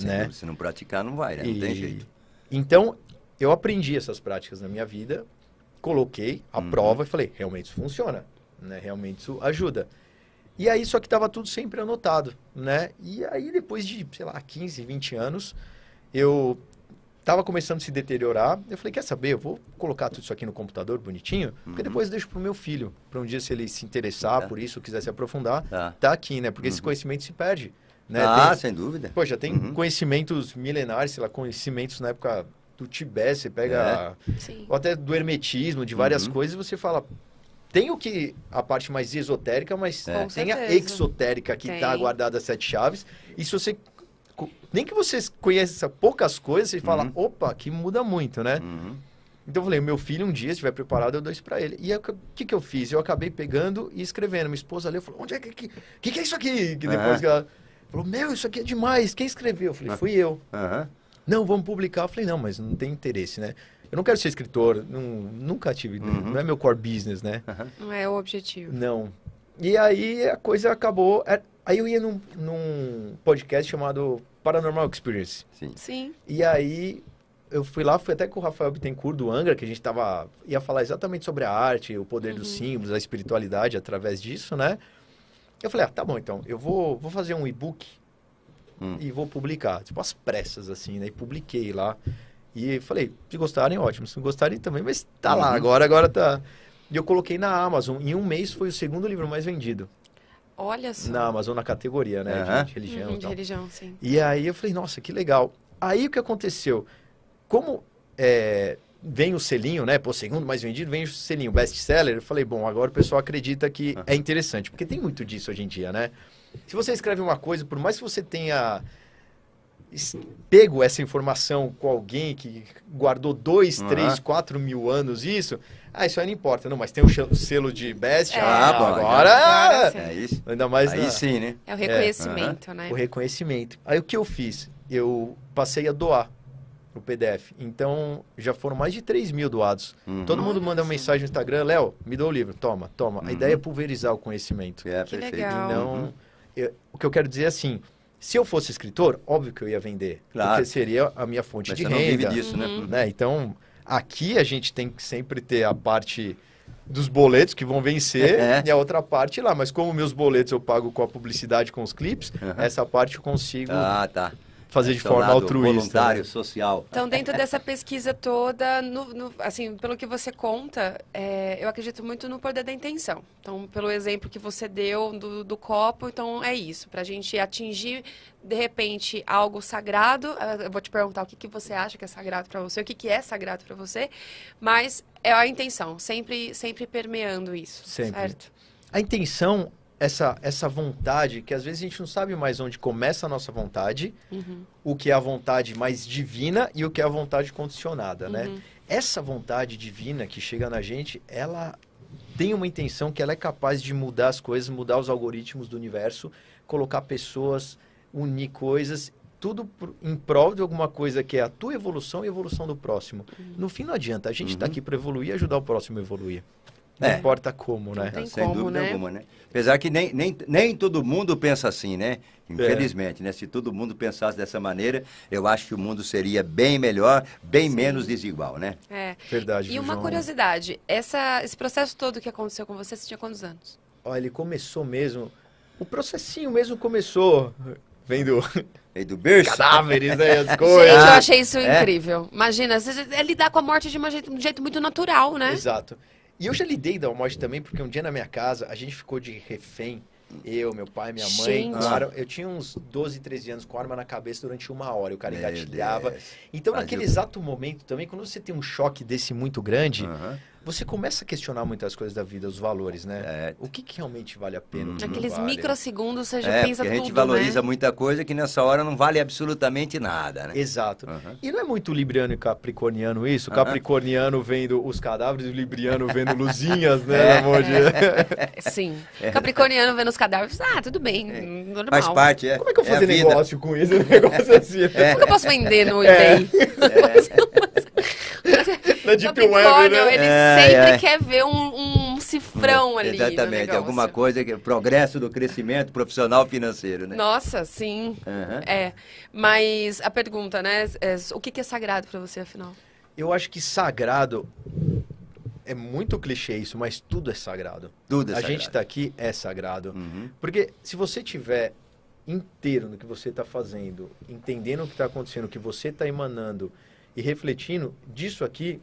Né? Se não praticar, não vai, né? Não tem jeito. Então, eu aprendi essas práticas na minha vida, coloquei a prova e falei, realmente isso funciona, né? Realmente isso ajuda. E aí, só que estava tudo sempre anotado, né? E aí, depois de, sei lá, 15, 20 anos, eu estava começando a se deteriorar. Eu falei, quer saber, eu vou colocar tudo isso aqui no computador bonitinho, porque depois eu deixo pro meu filho, para um dia, se ele se interessar por isso, quiser se aprofundar, tá aqui, né? Porque esse conhecimento se perde, né? Sem dúvida. Pô, já tem conhecimentos milenares, sei lá, conhecimentos na época do Tibete, você pega, ou até do hermetismo, de várias coisas, e você fala... Tem a parte mais esotérica, mas tem a exotérica que está guardada as 7 chaves. E se você... Nem que você conheça poucas coisas, você fala, opa, que muda muito, né? Então eu falei, meu filho um dia, se estiver preparado, eu dou isso pra ele. E o que eu fiz? Eu acabei pegando e escrevendo. Minha esposa leu e falou, onde é que é isso aqui? Que depois que ela falou, meu, isso aqui é demais. Quem escreveu? Eu falei, fui eu. Não, vamos publicar. Eu falei, não, mas não tem interesse, né? Eu não quero ser escritor, nunca tive, não é meu core business, né? Não é o objetivo. Não. E aí a coisa acabou... Aí eu ia num podcast chamado Paranormal Experience. Sim. Sim. E aí eu fui lá, fui até com o Rafael Bittencourt do Angra, que a gente ia falar exatamente sobre a arte, o poder dos símbolos, a espiritualidade através disso, né? Eu falei, tá bom, então, eu vou fazer um e-book e vou publicar, tipo, às pressas, assim, né? E publiquei lá. E falei, se gostarem, ótimo. Se não gostarem também, mas tá lá, agora tá. E eu coloquei na Amazon. Em um mês foi o segundo livro mais vendido. Olha só. Na Amazon, na categoria, né? De religião e De tal. religião, sim. E aí eu falei, nossa, que legal. Aí o que aconteceu? Como vem o selinho, né? Pô, segundo mais vendido, vem o selinho best-seller. Eu falei, bom, agora o pessoal acredita que é interessante. Porque tem muito disso hoje em dia, né? Se você escreve uma coisa, por mais que você tenha pego essa informação com alguém que guardou 2, 3, 4 mil anos isso aí não importa. Não, mas tem o selo de best, bom, agora... sim. É isso. Ainda mais Aí sim, né? É o reconhecimento, né? o reconhecimento. Aí o que eu fiz? Eu passei a doar o PDF. Então, já foram mais de 3 mil doados. Todo mundo manda uma mensagem no Instagram, Léo, me dá o livro. Toma. A ideia é pulverizar o conhecimento. É, Que perfeito. legal. Não, o que eu quero dizer é assim, se eu fosse escritor, óbvio que eu ia vender. Claro. Porque seria a minha fonte Mas de você não vive renda. disso, Né? Então, aqui a gente tem que sempre ter a parte dos boletos que vão vencer e a outra parte lá. Mas como meus boletos eu pago com a publicidade, com os clipes, essa parte eu consigo Tá. fazer de Seu forma lado altruísta. voluntário, Né? social. Então, dentro dessa pesquisa toda, assim, pelo que você conta, eu acredito muito no poder da intenção. Então, pelo exemplo que você deu do copo, então é isso. Para a gente atingir, de repente, algo sagrado, eu vou te perguntar o que você acha que é sagrado para você, o que é sagrado para você, mas é a intenção, sempre permeando isso, Sempre. certo? A intenção, essa vontade, que às vezes a gente não sabe mais onde começa a nossa vontade, o que é a vontade mais divina e o que é a vontade condicionada, né? Essa vontade divina que chega na gente, ela tem uma intenção que ela é capaz de mudar as coisas, mudar os algoritmos do universo, colocar pessoas, unir coisas, tudo em prol de alguma coisa que é a tua evolução e a evolução do próximo. No fim não adianta, a gente está aqui para evoluir e ajudar o próximo a evoluir. Não importa como, né? tem Sem como, dúvida né? alguma, né? Apesar que nem todo mundo pensa assim, né? Infelizmente, né? Se todo mundo pensasse dessa maneira, eu acho que o mundo seria bem melhor, bem menos desigual, né? É. Verdade, E uma João. curiosidade, esse processo todo que aconteceu com você tinha quantos anos? Olha, ele começou mesmo... O processinho mesmo começou vendo E do berço. cadáveres, né? As Gente, coisas. eu achei isso incrível. Imagina, é lidar com a morte de um jeito muito natural, né? Exato. E eu já lidei da morte também, porque um dia na minha casa, a gente ficou de refém. Eu, meu pai, minha mãe. Gente. Eu tinha uns 12, 13 anos com arma na cabeça durante 1 hora. O cara Meu engatilhava. Deus. Então, Fazia naquele o- exato momento também, quando você tem um choque desse muito grande, Aham. você começa a questionar muitas coisas da vida, os valores, né? É. O que realmente vale a pena? o que não Naqueles vale? microsegundos você já É, pensa porque a gente tudo, valoriza né? muita coisa que nessa hora não vale absolutamente nada, né? Exato. Aham. E não é muito libriano e capricorniano isso? O Aham. capricorniano vendo os cadáveres e o libriano vendo luzinhas, né? Amor de... Sim. Capricorniano vendo os cadáveres, tudo bem, normal. Faz parte, é. Como é que eu É a fazer vida. negócio com isso? Um negócio assim. Como que eu posso vender no eBay? Na Deep Capricórnio, Web, né? ele sempre quer ver um cifrão ali no Exatamente, negócio. alguma coisa que progresso do crescimento profissional financeiro, né? Nossa, sim. Aham. Mas a pergunta, né? O que é sagrado pra você, afinal? Eu acho que sagrado é muito clichê isso, mas tudo é sagrado. Tudo é A sagrado. gente tá aqui é sagrado. Uhum. Porque se você tiver inteiro no que você está fazendo, entendendo o que está acontecendo, o que você está emanando e refletindo, disso aqui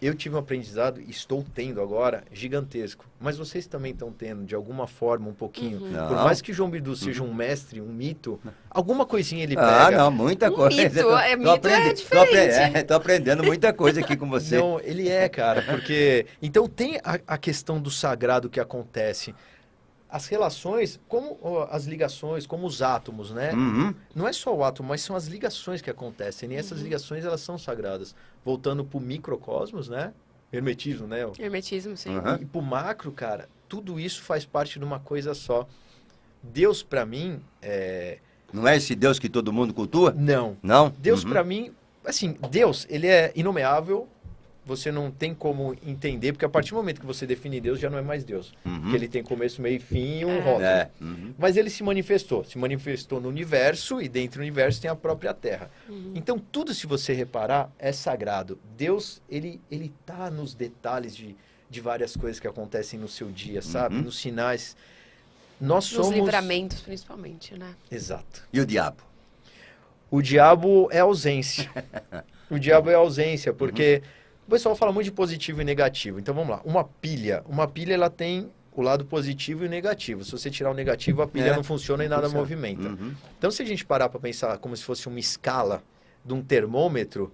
eu tive um aprendizado, estou tendo agora, gigantesco. Mas vocês também estão tendo, de alguma forma, um pouquinho. Não. Por mais que João Bidu seja um mestre, um mito, alguma coisinha ele Ah, pega. não, muita coisa. mito, mito é diferente. Tô aprendendo muita coisa aqui com você. Não, ele é, cara, porque... Então tem a questão do sagrado que acontece. As relações, como as ligações, como os átomos, né? Uhum. Não é só o átomo, mas são as ligações que acontecem. E essas ligações, elas são sagradas. Voltando pro microcosmos, né? Hermetismo, né? Hermetismo, sim. Aham. E pro macro, cara, tudo isso faz parte de uma coisa só. Deus, pra mim, Não é esse Deus que todo mundo cultua? não. Não? Deus, Uhum. pra mim, assim, Deus, ele é inomeável, você não tem como entender, porque a partir do momento que você define Deus, já não é mais Deus. Porque ele tem começo, meio e fim e um rótulo. Mas ele se manifestou no universo, e dentro do universo tem a própria Terra. Então, tudo, se você reparar, é sagrado. Deus, ele tá nos detalhes de várias coisas que acontecem no seu dia, sabe? Nos sinais. Nós somos... Nos livramentos, principalmente, né? Exato. E o diabo? O diabo é ausência. O diabo é ausência, porque o pessoal fala muito de positivo e negativo. Então, vamos lá. Uma pilha, ela tem o lado positivo e o negativo. Se você tirar o negativo, a pilha não funciona e nada movimenta. Então, se a gente parar para pensar como se fosse uma escala de um termômetro,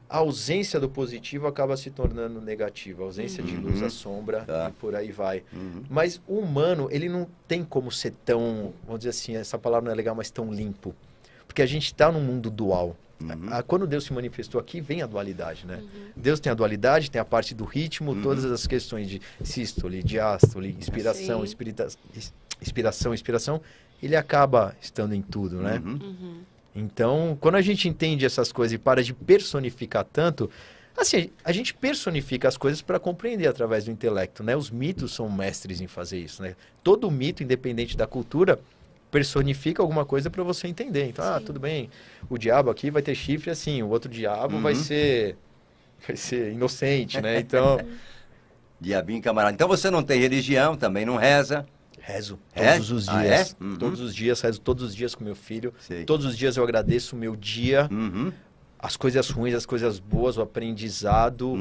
a ausência do positivo acaba se tornando negativa. A ausência de luz, a sombra, e por aí vai. Mas o humano, ele não tem como ser tão, vamos dizer assim, essa palavra não é legal, mas tão limpo. Porque a gente está num mundo dual. Quando Deus se manifestou aqui, vem a dualidade, né? Deus tem a dualidade, tem a parte do ritmo, todas as questões de sístole, diástole, inspiração, inspiração, ele acaba estando em tudo, né? Então, quando a gente entende essas coisas e para de personificar tanto, assim, a gente personifica as coisas para compreender através do intelecto, né? Os mitos são mestres em fazer isso, né? Todo mito, independente da cultura, personifica alguma coisa para você entender. Então, tudo bem, o diabo aqui vai ter chifre assim, o outro diabo vai ser inocente, né? Então... Diabinho, camarada. Então você não tem religião, também não reza? Rezo todos os dias. Todos os dias, rezo todos os dias com meu filho. Sei. Todos os dias eu agradeço o meu dia, as coisas ruins, as coisas boas, o aprendizado.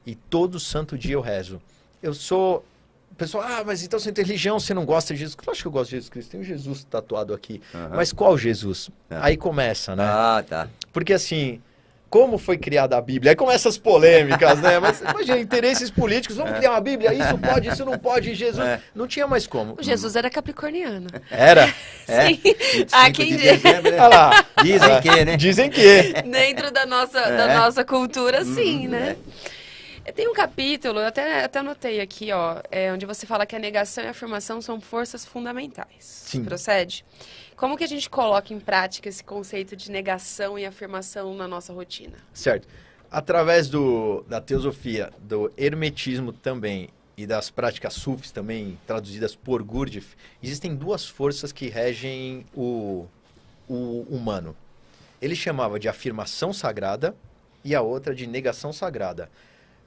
E todo santo dia eu rezo. Eu sou... O pessoal, mas então você tem religião, você não gosta de Jesus? Claro que eu gosto de Jesus Cristo. Tem um Jesus tatuado aqui. Mas qual Jesus? Aí começa, né? Tá. Porque assim... Como foi criada a Bíblia? Aí começam as polêmicas, né? Mas imagina, interesses políticos, vamos criar uma Bíblia, isso pode, isso não pode, Jesus... Não tinha mais como. O Jesus era capricorniano. Era? Sim. Quem diz? Olha lá. Dizem que, né? Dizem que. Dentro da nossa cultura, sim, né? Tem um capítulo, eu até anotei aqui, ó, onde você fala que a negação e a afirmação são forças fundamentais. Sim. Procede? Como que a gente coloca em prática esse conceito de negação e afirmação na nossa rotina? Certo. Através da teosofia, do hermetismo também e das práticas sufis também, traduzidas por Gurdjieff, existem duas forças que regem o humano. Ele chamava de afirmação sagrada e a outra de negação sagrada.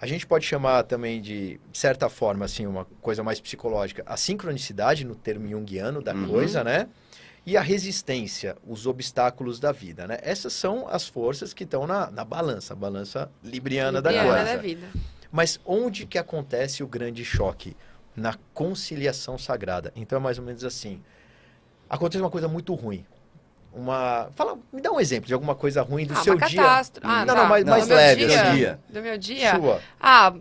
A gente pode chamar também de certa forma, assim, uma coisa mais psicológica, a sincronicidade, no termo junguiano da coisa, né? E a resistência, os obstáculos da vida, né? Essas são as forças que estão na balança, a balança libriana da coisa. Da vida. Mas onde que acontece o grande choque? Na conciliação sagrada. Então é mais ou menos assim. Acontece uma coisa muito ruim. Me dá um exemplo de alguma coisa ruim do seu uma dia. catástrofe. Mais leve. Do meu dia? Sua.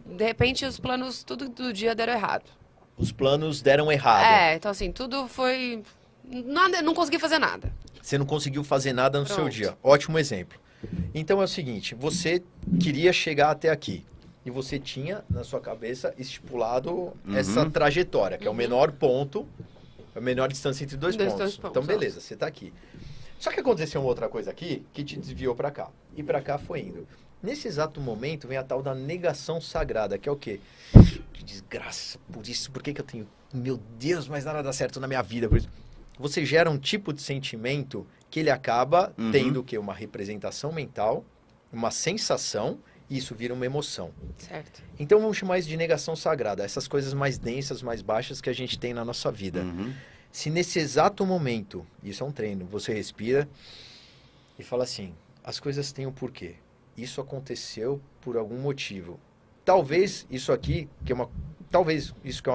De repente os planos, tudo do dia deram errado. Os planos deram errado. Então assim, tudo foi... Nada, não consegui fazer nada. Você não conseguiu fazer nada no Pronto. seu dia. Ótimo exemplo. Então é o seguinte, você queria chegar até aqui. E você tinha na sua cabeça estipulado essa trajetória, que é o menor ponto, a menor distância entre dois pontos. Então beleza, você está aqui. Só que aconteceu uma outra coisa aqui que te desviou para cá. E para cá foi indo. Nesse exato momento vem a tal da negação sagrada, que é o quê? Que desgraça, por que eu tenho... Meu Deus, mas nada dá certo na minha vida, por isso... Você gera um tipo de sentimento que ele acaba tendo o quê? Uma representação mental, uma sensação, e isso vira uma emoção. Certo. Então vamos chamar isso de negação sagrada, essas coisas mais densas, mais baixas que a gente tem na nossa vida. Se nesse exato momento, isso é um treino, você respira e fala assim, as coisas têm um porquê. Isso aconteceu por algum motivo. Talvez isso aqui, que é uma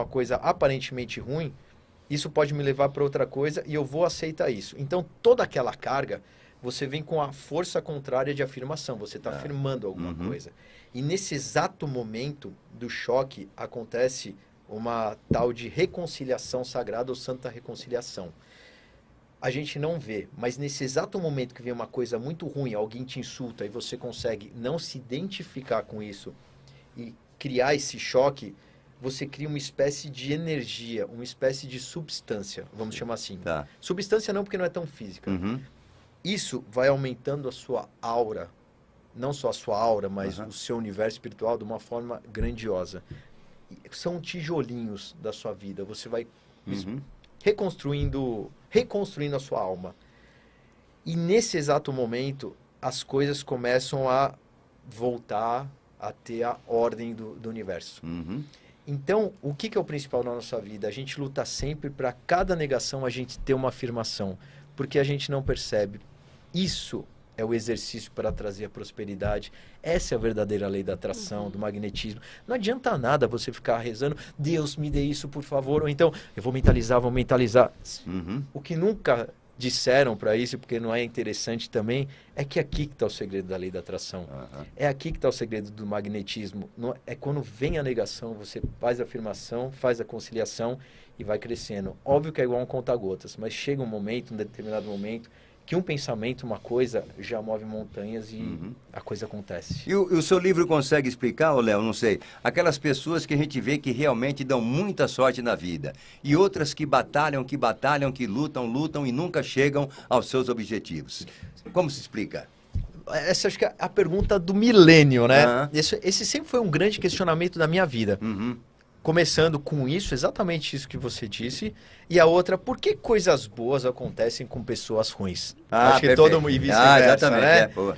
coisa aparentemente ruim, isso pode me levar para outra coisa e eu vou aceitar isso. Então, toda aquela carga, você vem com a força contrária de afirmação. Você está afirmando alguma coisa. E nesse exato momento do choque, acontece uma tal de reconciliação sagrada ou santa reconciliação. A gente não vê, mas nesse exato momento que vem uma coisa muito ruim, alguém te insulta e você consegue não se identificar com isso e criar esse choque, você cria uma espécie de energia, uma espécie de substância, vamos chamar assim. Tá. Substância não, porque não é tão física. Isso vai aumentando a sua aura não só a sua aura, mas o seu universo espiritual de uma forma grandiosa. São tijolinhos da sua vida. Você vai reconstruindo a sua alma. E nesse exato momento, as coisas começam a voltar a ter a ordem do universo. Então, o que é o principal na nossa vida? A gente luta sempre para cada negação a gente ter uma afirmação, porque a gente não percebe. Isso é o exercício para trazer a prosperidade. Essa é a verdadeira lei da atração, do magnetismo. Não adianta nada você ficar rezando, Deus me dê isso, por favor. Ou então, eu vou mentalizar, vou mentalizar. O que nunca disseram para isso, porque não é interessante também, é que aqui que está o segredo da lei da atração. É aqui que está o segredo do magnetismo. Não, é quando vem a negação, você faz a afirmação, faz a conciliação e vai crescendo. Óbvio que é igual um conta-gotas, mas chega um momento, um determinado momento, que um pensamento, uma coisa, já move montanhas e a coisa acontece. E o seu livro consegue explicar, ô Léo, não sei, aquelas pessoas que a gente vê que realmente dão muita sorte na vida e outras que batalham, que lutam e nunca chegam aos seus objetivos. Como se explica? Essa acho que é a pergunta do milênio, né? Esse sempre foi um grande questionamento da minha vida. Começando com isso, exatamente isso que você disse. E a outra, por que coisas boas acontecem com pessoas ruins? Acho que todo mundo e vice-versa, exatamente, né?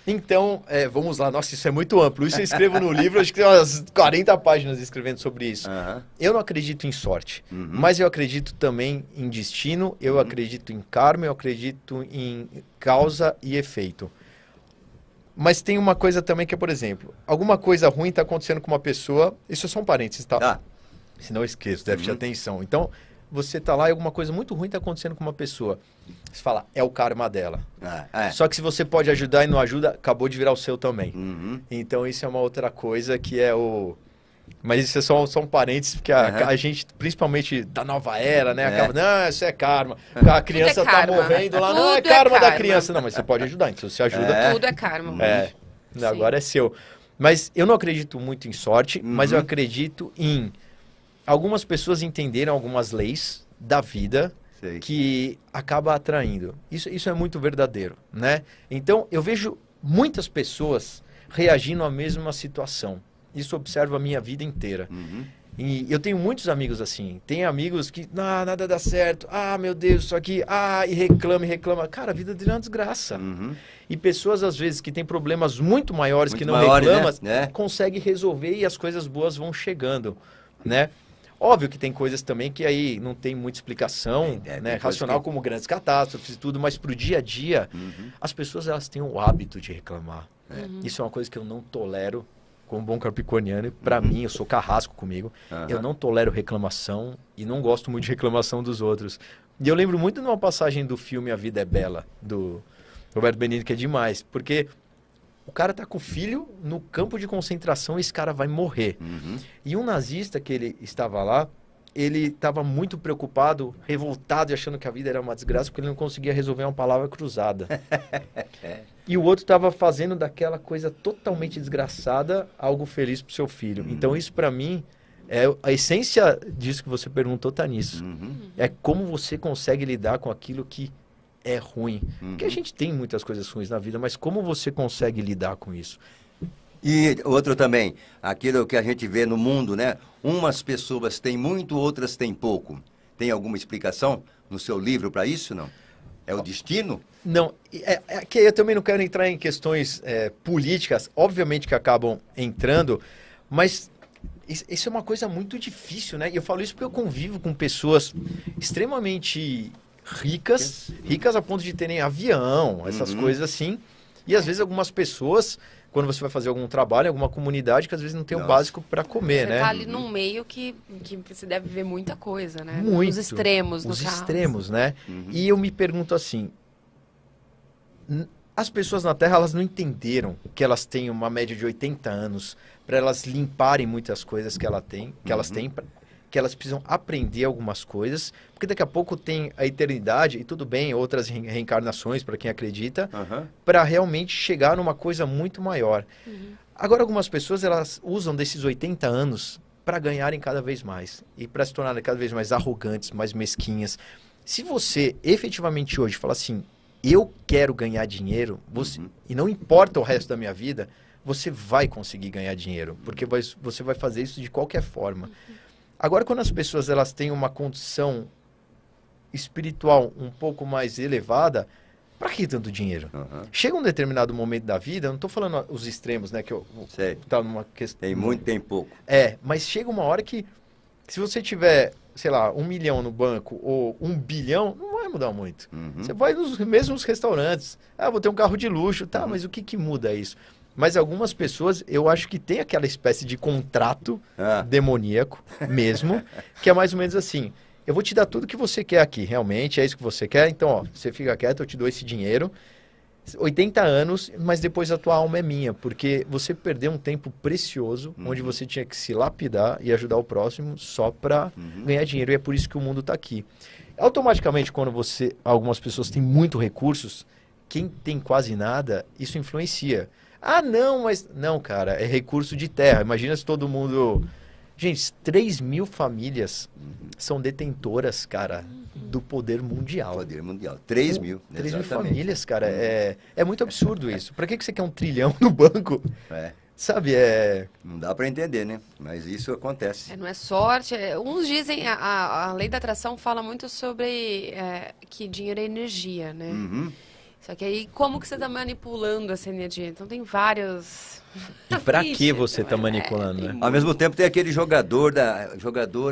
Então, vamos lá. Nossa, isso é muito amplo. Isso eu escrevo no livro, acho que tem umas 40 páginas escrevendo sobre isso. Eu não acredito em sorte, mas eu acredito também em destino, eu acredito em karma, eu acredito em causa e efeito. Mas tem uma coisa também que é, por exemplo, alguma coisa ruim está acontecendo com uma pessoa, isso é só um parênteses, tá? Senão eu esqueço, déficit de atenção. Então, você está lá e alguma coisa muito ruim está acontecendo com uma pessoa. Você fala, é o karma dela. Só que se você pode ajudar e não ajuda, acabou de virar o seu também. Então, isso é uma outra coisa que é o... Mas isso é só um parênteses, porque a gente, principalmente da nova era, né? Acaba, não, isso é karma. A criança tá morrendo lá, não é karma da criança. Não, mas você pode ajudar, então você ajuda. Tudo é karma. Agora é seu. Mas eu não acredito muito em sorte, mas eu acredito em... Algumas pessoas entenderam algumas leis da vida que acaba atraindo. Isso é muito verdadeiro, né? Então, eu vejo muitas pessoas reagindo à mesma situação. Isso eu observo a minha vida inteira. E eu tenho muitos amigos assim. Tem amigos que, nada dá certo. Meu Deus, isso aqui. E reclama. Cara, a vida dele é uma desgraça. E pessoas, às vezes, que têm problemas muito maiores, que não reclamam, né? Conseguem resolver e as coisas boas vão chegando, né? Óbvio que tem coisas também que aí não tem muita explicação, né? Racional, como grandes catástrofes e tudo, mas pro dia a dia, as pessoas elas têm o hábito de reclamar. Isso é uma coisa que eu não tolero. Como bom capricorniano, para mim, eu sou carrasco comigo, eu não tolero reclamação e não gosto muito de reclamação dos outros. E eu lembro muito de uma passagem do filme A Vida é Bela, do Roberto Benigni, que é demais, porque o cara tá com o filho no campo de concentração e esse cara vai morrer. E um nazista que ele estava lá, ele estava muito preocupado, revoltado e achando que a vida era uma desgraça porque ele não conseguia resolver uma palavra cruzada. E o outro estava fazendo daquela coisa totalmente desgraçada algo feliz para o seu filho. Então isso para mim, a essência disso que você perguntou tá nisso. É como você consegue lidar com aquilo que é ruim. Porque a gente tem muitas coisas ruins na vida, mas como você consegue lidar com isso? E outro também, aquilo que a gente vê no mundo, né? Umas pessoas têm muito, outras têm pouco. Tem alguma explicação no seu livro para isso, não? É o destino? Não, que eu também não quero entrar em questões políticas, obviamente que acabam entrando, mas isso é uma coisa muito difícil, né? E eu falo isso porque eu convivo com pessoas extremamente ricas a ponto de terem avião, essas coisas assim, e às vezes algumas pessoas... Quando você vai fazer algum trabalho, alguma comunidade que às vezes não tem o básico para comer, né? Você tá ali num meio que você deve ver muita coisa, né? Muito. Os extremos, no caso. Os caso. extremos, né? E eu me pergunto assim, as pessoas na Terra, elas não entenderam que elas têm uma média de 80 anos para elas limparem muitas coisas que elas têm, que elas precisam aprender algumas coisas, porque daqui a pouco tem a eternidade, e tudo bem, outras reencarnações, para quem acredita, para realmente chegar numa coisa muito maior. Agora, algumas pessoas, elas usam desses 80 anos para ganharem cada vez mais, e para se tornarem cada vez mais arrogantes, mais mesquinhas. Se você, efetivamente, hoje, fala assim, eu quero ganhar dinheiro, e não importa o resto da minha vida, você vai conseguir ganhar dinheiro, porque você vai fazer isso de qualquer forma. Agora, quando as pessoas elas têm uma condição espiritual um pouco mais elevada, para que tanto dinheiro? Chega um determinado momento da vida, eu não estou falando os extremos, né, que eu tá numa questão. Tem muito, tem pouco. Mas chega uma hora que, se você tiver, sei lá, 1 milhão no banco ou 1 bilhão, não vai mudar muito. Você vai nos mesmos restaurantes. Vou ter um carro de luxo, tá, mas o que muda isso? Mas algumas pessoas, eu acho que tem aquela espécie de contrato demoníaco mesmo, que é mais ou menos assim: eu vou te dar tudo que você quer aqui, realmente, é isso que você quer, então, ó, você fica quieto, eu te dou esse dinheiro, 80 anos, mas depois a tua alma é minha, porque você perdeu um tempo precioso, onde você tinha que se lapidar e ajudar o próximo só para ganhar dinheiro, e é por isso que o mundo está aqui. Automaticamente, quando algumas pessoas têm muito recursos, quem tem quase nada, isso influencia. Não, mas... Não, cara, é recurso de terra. Imagina se todo mundo... Gente, 3 mil famílias são detentoras, cara, do poder mundial. Poder mundial. 3 mil. 3 mil famílias, cara. É muito absurdo isso. Pra que você quer 1 trilhão no banco? Sabe, Não dá para entender, né? Mas isso acontece. Não é sorte. Uns dizem, a lei da atração fala muito sobre que dinheiro é energia, né? Só que aí, como que você está manipulando essa energia? Então, tem vários... E para que você está manipulando, né? Ao mesmo tempo, tem aquele jogador,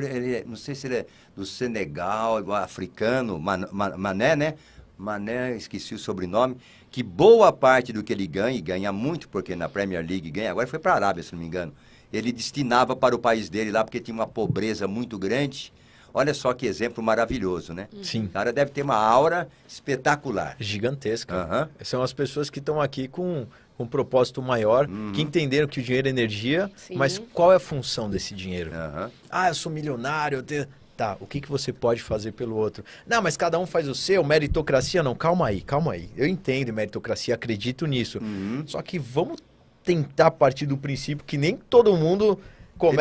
ele, não sei se ele é do Senegal, igual africano, Mané, né? Mané, esqueci o sobrenome, que boa parte do que ele ganha, e ganha muito, porque na Premier League ganha, agora foi para a Arábia, se não me engano, ele destinava para o país dele lá, porque tinha uma pobreza muito grande. Olha só que exemplo maravilhoso, né? Sim. O cara deve ter uma aura espetacular. Gigantesca. São as pessoas que estão aqui com um propósito maior, que entenderam que o dinheiro é energia, mas qual é a função desse dinheiro? Eu sou milionário, eu tenho... Tá, o que você pode fazer pelo outro? Não, mas cada um faz o seu, meritocracia, não, calma aí. Eu entendo meritocracia, acredito nisso. Só que vamos tentar partir do princípio que nem todo mundo...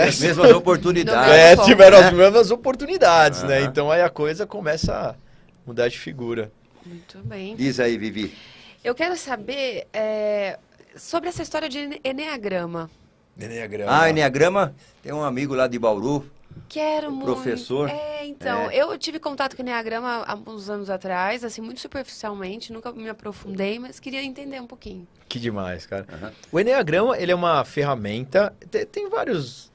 As mesmas oportunidades. Tiveram as mesmas oportunidades, né? Então aí a coisa começa a mudar de figura. Muito bem. Diz aí, Vivi. Eu quero saber sobre essa história de Eneagrama. Eneagrama, tem um amigo lá de Bauru. Quero muito. Professor. Eu tive contato com o Eneagrama há uns anos atrás, assim, muito superficialmente, nunca me aprofundei, mas queria entender um pouquinho. Que demais, cara. O Eneagrama, ele é uma ferramenta, tem vários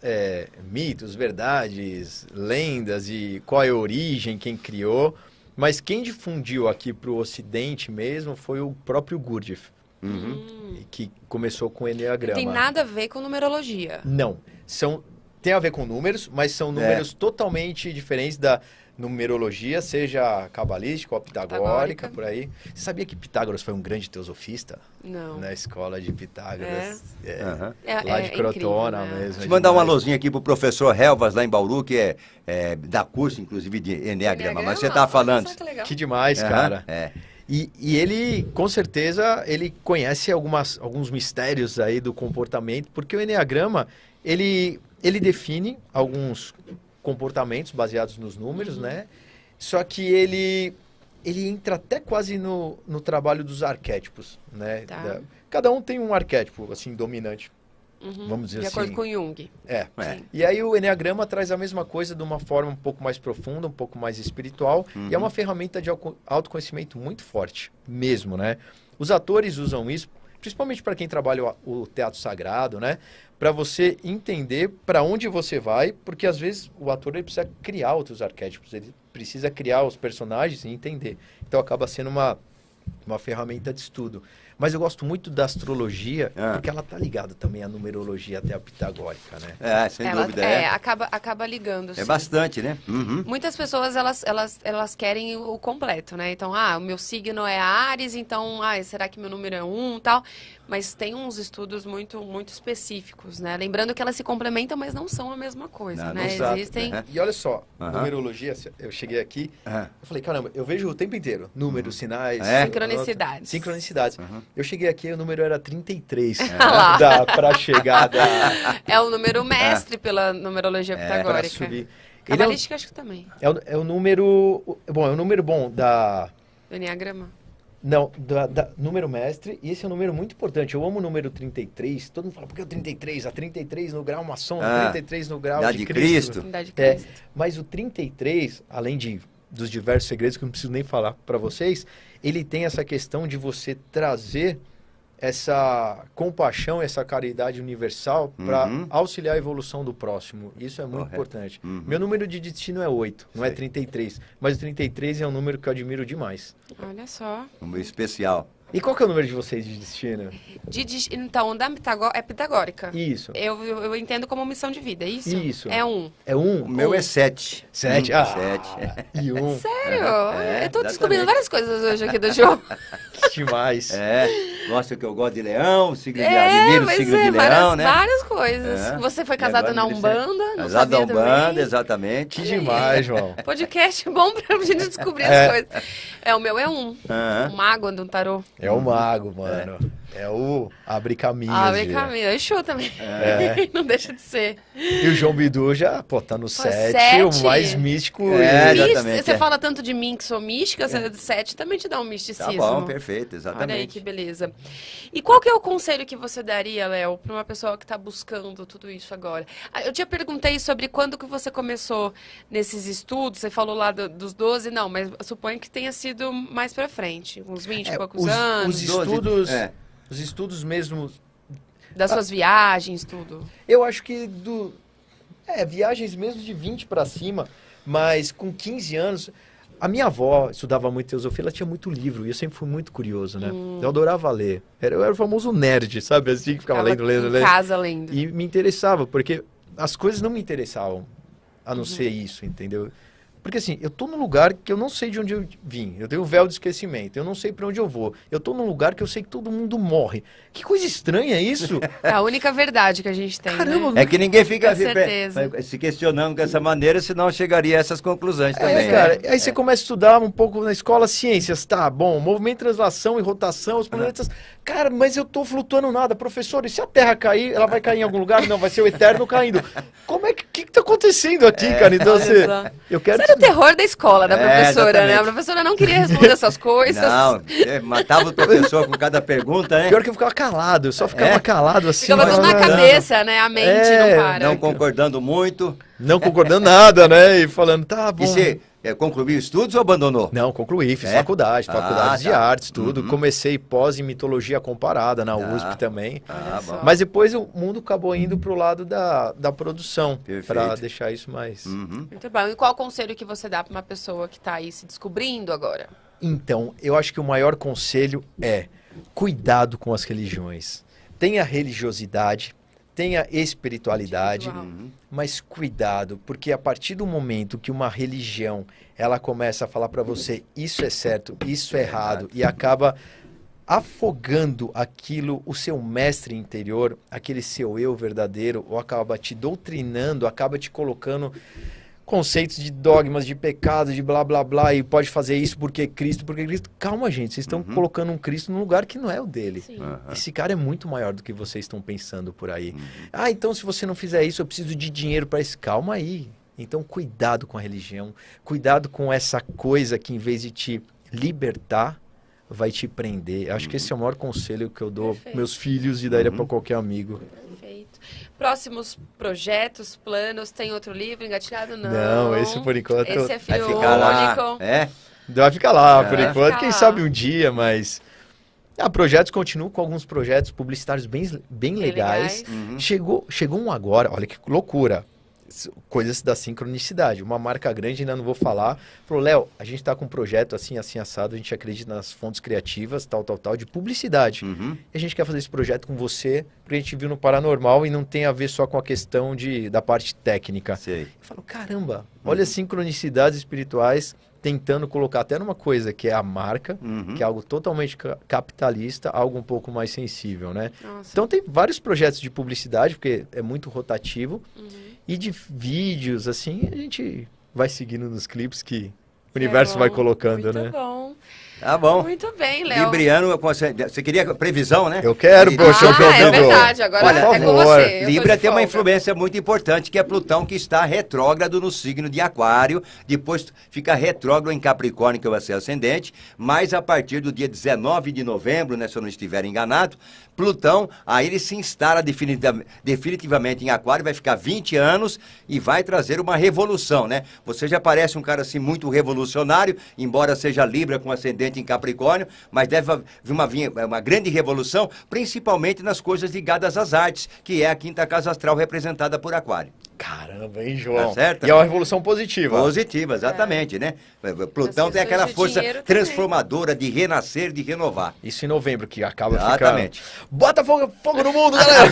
mitos, verdades, lendas e qual é a origem, quem criou, mas quem difundiu aqui para o Ocidente mesmo foi o próprio Gurdjieff, que começou com o Eneagrama. Não tem nada a ver com numerologia. Não, tem a ver com números, mas são números totalmente diferentes da numerologia, seja cabalística ou pitagórica, por aí. Você sabia que Pitágoras foi um grande teosofista? Não. Na escola de Pitágoras. Lá de Crotona incrível, né? mesmo. Deixa eu mandar um alôzinho aqui pro professor Helvas, lá em Bauru, que dá curso, inclusive, de Eneagrama. Mas você tá falando... Que demais, cara. E ele, com certeza, ele conhece alguns mistérios aí do comportamento, porque o Eneagrama, ele define alguns comportamentos baseados nos números, né? Só que ele entra até quase no trabalho dos arquétipos, né? Cada um tem um arquétipo, assim, dominante. Vamos dizer assim. De acordo com Jung. E aí o Eneagrama traz a mesma coisa de uma forma um pouco mais profunda, um pouco mais espiritual, e é uma ferramenta de autoconhecimento muito forte, mesmo, né? Os atores usam isso, principalmente para quem trabalha o teatro sagrado, né? Para você entender para onde você vai, porque às vezes o ator ele precisa criar outros arquétipos, ele precisa criar os personagens e entender. Então acaba sendo uma ferramenta de estudo. Mas eu gosto muito da astrologia, porque ela tá ligada também à numerologia, até a pitagórica, né? Sem dúvida. Acaba ligando. É bastante, né? Muitas pessoas, elas querem o completo, né? Então, o meu signo é Áries, então, será que meu número é 1 e tal? Mas tem uns estudos muito, muito específicos, né? Lembrando que elas se complementam, mas não são a mesma coisa, né? Existem... E olha só, numerologia, eu cheguei aqui, eu falei, caramba, eu vejo o tempo inteiro números, sinais... Sincronicidades. Eu cheguei aqui e o número era 33 pra chegada. É o número mestre pela numerologia pitagórica. Cabalística, acho que também. É o número... Bom, é o número bom do Eneagrama. Não, número mestre, e esse é um número muito importante. Eu amo o número 33. Todo mundo fala, por que o 33? A 33 no grau maçom, a 33 no grau Idade de de Cristo. Idade de É, Cristo. mas o 33, além dos diversos segredos que eu não preciso nem falar para vocês, ele tem essa questão de você trazer essa compaixão, essa caridade universal para auxiliar a evolução do próximo. Isso é muito importante. Meu número de destino é 8, não é 33. Mas o 33 é um número que eu admiro demais. Olha só. Número especial. E qual que é o número de vocês de destino? Então, é pitagórica. Isso. Eu entendo como missão de vida, é isso? Isso. É 1. É 1? O meu é 7. 7? 7. E 1. Sério? É, Eu tô exatamente. descobrindo várias coisas hoje aqui do jogo. Demais. Gosta que eu gosto de leão, signo de admiro, mas signo de leão, né? várias coisas. É. Você foi E casado agora na me Umbanda, não Casado sabia da Umbanda, também. exatamente. Que demais, João. Podcast bom pra gente descobrir as coisas. O meu é 1. Aham. Um mago do tarô. É o mago, mano. É o abre caminhos. Abre caminho. Exu também. Não deixa de ser. E o João Bidu já, tá no 7, sete. o mais místico. É, e- exatamente, Você fala tanto de mim que sou mística, 7 também te dá um Tá misticismo. bom, perfeito, Olha aí exatamente. que beleza. E qual que é o conselho que você daria, Léo, para uma pessoa que está buscando tudo isso agora? Eu te perguntei sobre quando que você começou nesses estudos, você falou lá dos 12, não, mas suponho que tenha sido mais para frente, uns 20 e poucos anos, os estudos, 12, os estudos mesmo, das suas viagens, tudo. eu acho que viagens mesmo de 20 para cima, mas com 15 anos, a minha avó estudava muito teosofia, ela tinha muito livro, e eu sempre fui muito curioso, né? Eu adorava ler. Eu era o famoso nerd, sabe? Assim, que ficava lendo. Em casa lendo. E me interessava, porque as coisas não me interessavam, a não ser isso, entendeu? Porque assim, eu tô num lugar que eu não sei de onde eu vim. Eu tenho o véu do esquecimento. Eu não sei para onde eu vou. Eu tô num lugar que eu sei que todo mundo morre. Que coisa estranha isso. É a única verdade que a gente tem, Caramba, né? É que ninguém fica Com certeza. se questionando dessa maneira, senão chegaria a essas conclusões também. cara. né? Aí você começa a estudar um pouco na escola ciências. Tá, bom, movimento, translação e rotação, os planetas. Cara, mas eu tô flutuando nada. Professor, e se a Terra cair, ela vai cair em algum lugar? Não, vai ser o Eterno caindo. Como é que tá acontecendo aqui, cara? Então, Olha só. eu quero... Isso era o terror da escola, da professora, né? exatamente. A professora não queria responder essas coisas. Não, matava o professor com cada pergunta, né? Pior que eu ficava calado, eu só ficava calado assim. Ficava tudo na não- cabeça, né? A mente não para. Não concordando muito. Não concordando nada, né? E falando, tá bom. E você concluiu estudos ou abandonou? Não, concluí, fiz É? faculdades de tá. artes, tudo. Comecei pós em mitologia comparada na Tá. USP também. Ah, só. bom. Mas depois o mundo acabou indo pro lado da produção, Perfeito. para deixar isso mais... Muito bom. E qual conselho que você dá para uma pessoa que está aí se descobrindo agora? Então, eu acho que o maior conselho é cuidado com as religiões. Tenha religiosidade, tenha espiritualidade, Espiritual. mas cuidado, porque a partir do momento que uma religião ela começa a falar para você isso é certo, isso é errado, e acaba afogando aquilo, o seu mestre interior, aquele seu eu verdadeiro, ou acaba te doutrinando, acaba te colocando conceitos de dogmas, de pecado, de blá blá blá, e pode fazer isso porque Cristo. Calma, gente, vocês estão colocando um Cristo num lugar que não é o dele. Sim. Esse cara é muito maior do que vocês estão pensando por aí. Ah, então se você não fizer isso, eu preciso de dinheiro para isso. Calma aí. Então cuidado com a religião, cuidado com essa coisa que em vez de te libertar, vai te prender. Acho que esse é o maior conselho que eu dou Perfeito. meus filhos e daria para qualquer amigo. Perfeito. Próximos projetos, planos, tem outro livro engatilhado? Não. Não, esse por enquanto Esse é Vai filho ficar lá. único. vai ficar lá por Vai enquanto. ficar Quem lá. sabe um dia, mas projetos continuam com alguns projetos publicitários bem legais. Chegou um agora, olha que loucura. Coisas da sincronicidade. Uma marca grande, ainda não vou falar, falou, Léo, a gente está com um projeto assim assado, a gente acredita nas fontes criativas, tal, de publicidade. E a gente quer fazer esse projeto com você, porque a gente viu no Paranormal e não tem a ver só com a questão da parte técnica. Sei. Eu falo, caramba, olha as sincronicidades espirituais tentando colocar até numa coisa que é a marca, que é algo totalmente capitalista, algo um pouco mais sensível, né? Nossa. Então tem vários projetos de publicidade, porque é muito rotativo, e de vídeos, assim, a gente vai seguindo nos clipes que o universo vai colocando, Muito né? bom. Tá bom. Muito bem, Léo. Libriano, você queria previsão, né? Eu quero, poxa, é verdade, agora Olha, é com você. eu tô Libra de tem uma folga. influência muito importante, que é Plutão, que está retrógrado no signo de Aquário, depois fica retrógrado em Capricórnio, que vai ser ascendente, mas a partir do dia 19 de novembro, né, se eu não estiver enganado, Plutão, aí ele se instala definitivamente em Aquário, vai ficar 20 anos e vai trazer uma revolução, né? Você já parece um cara assim muito revolucionário, embora seja Libra com ascendente em Capricórnio, mas deve vir uma grande revolução, principalmente nas coisas ligadas às artes, que é a quinta casa astral representada por Aquário. Caramba, hein, João? Tá certo? E é uma revolução positiva. Positiva, exatamente, né? Plutão tem aquela de força dinheiro também. transformadora de renascer, de renovar. Isso em novembro, que acaba Exatamente. ficando... Bota fogo no mundo, galera!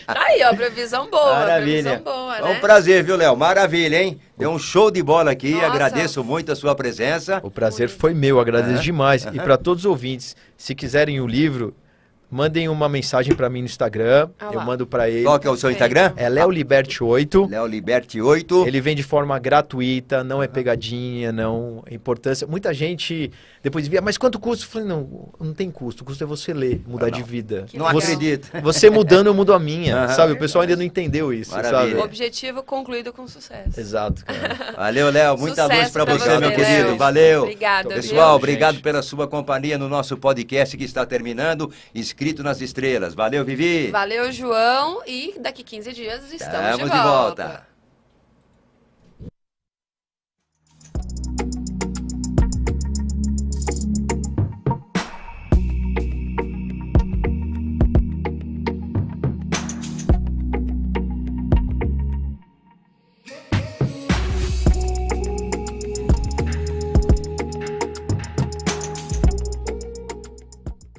Tá aí, ó, previsão boa. Maravilha. Previsão boa, É né? um prazer, viu, Léo? Maravilha, hein? Deu um show de bola aqui, Nossa. agradeço muito a sua presença. O prazer foi meu, agradeço demais. E para todos os ouvintes, se quiserem o livro, mandem uma mensagem para mim no Instagram, Ah eu lá. mando para ele. Qual que é o seu Instagram? É Léo Liberte 8. Léo Liberte 8. Ele vem de forma gratuita, não é pegadinha, não é importância. Muita gente depois via, mas quanto custa? Eu falei, não tem custo. O custo é você ler, mudar de vida. Que Não legal. acredito. Você mudando, eu mudo a minha, Aham. sabe? O pessoal ainda não entendeu isso, Maravilha. sabe? Objetivo concluído com sucesso. Exato, cara. Valeu, Léo. Muita Sucesso luz para pra você, você, meu Léo. querido. Valeu. Obrigada, Pessoal, viu? obrigado gente. pela sua companhia no nosso podcast que está terminando. Inscrito nas estrelas. Valeu, Vivi. Valeu, João. E daqui 15 dias estamos Estamos de volta.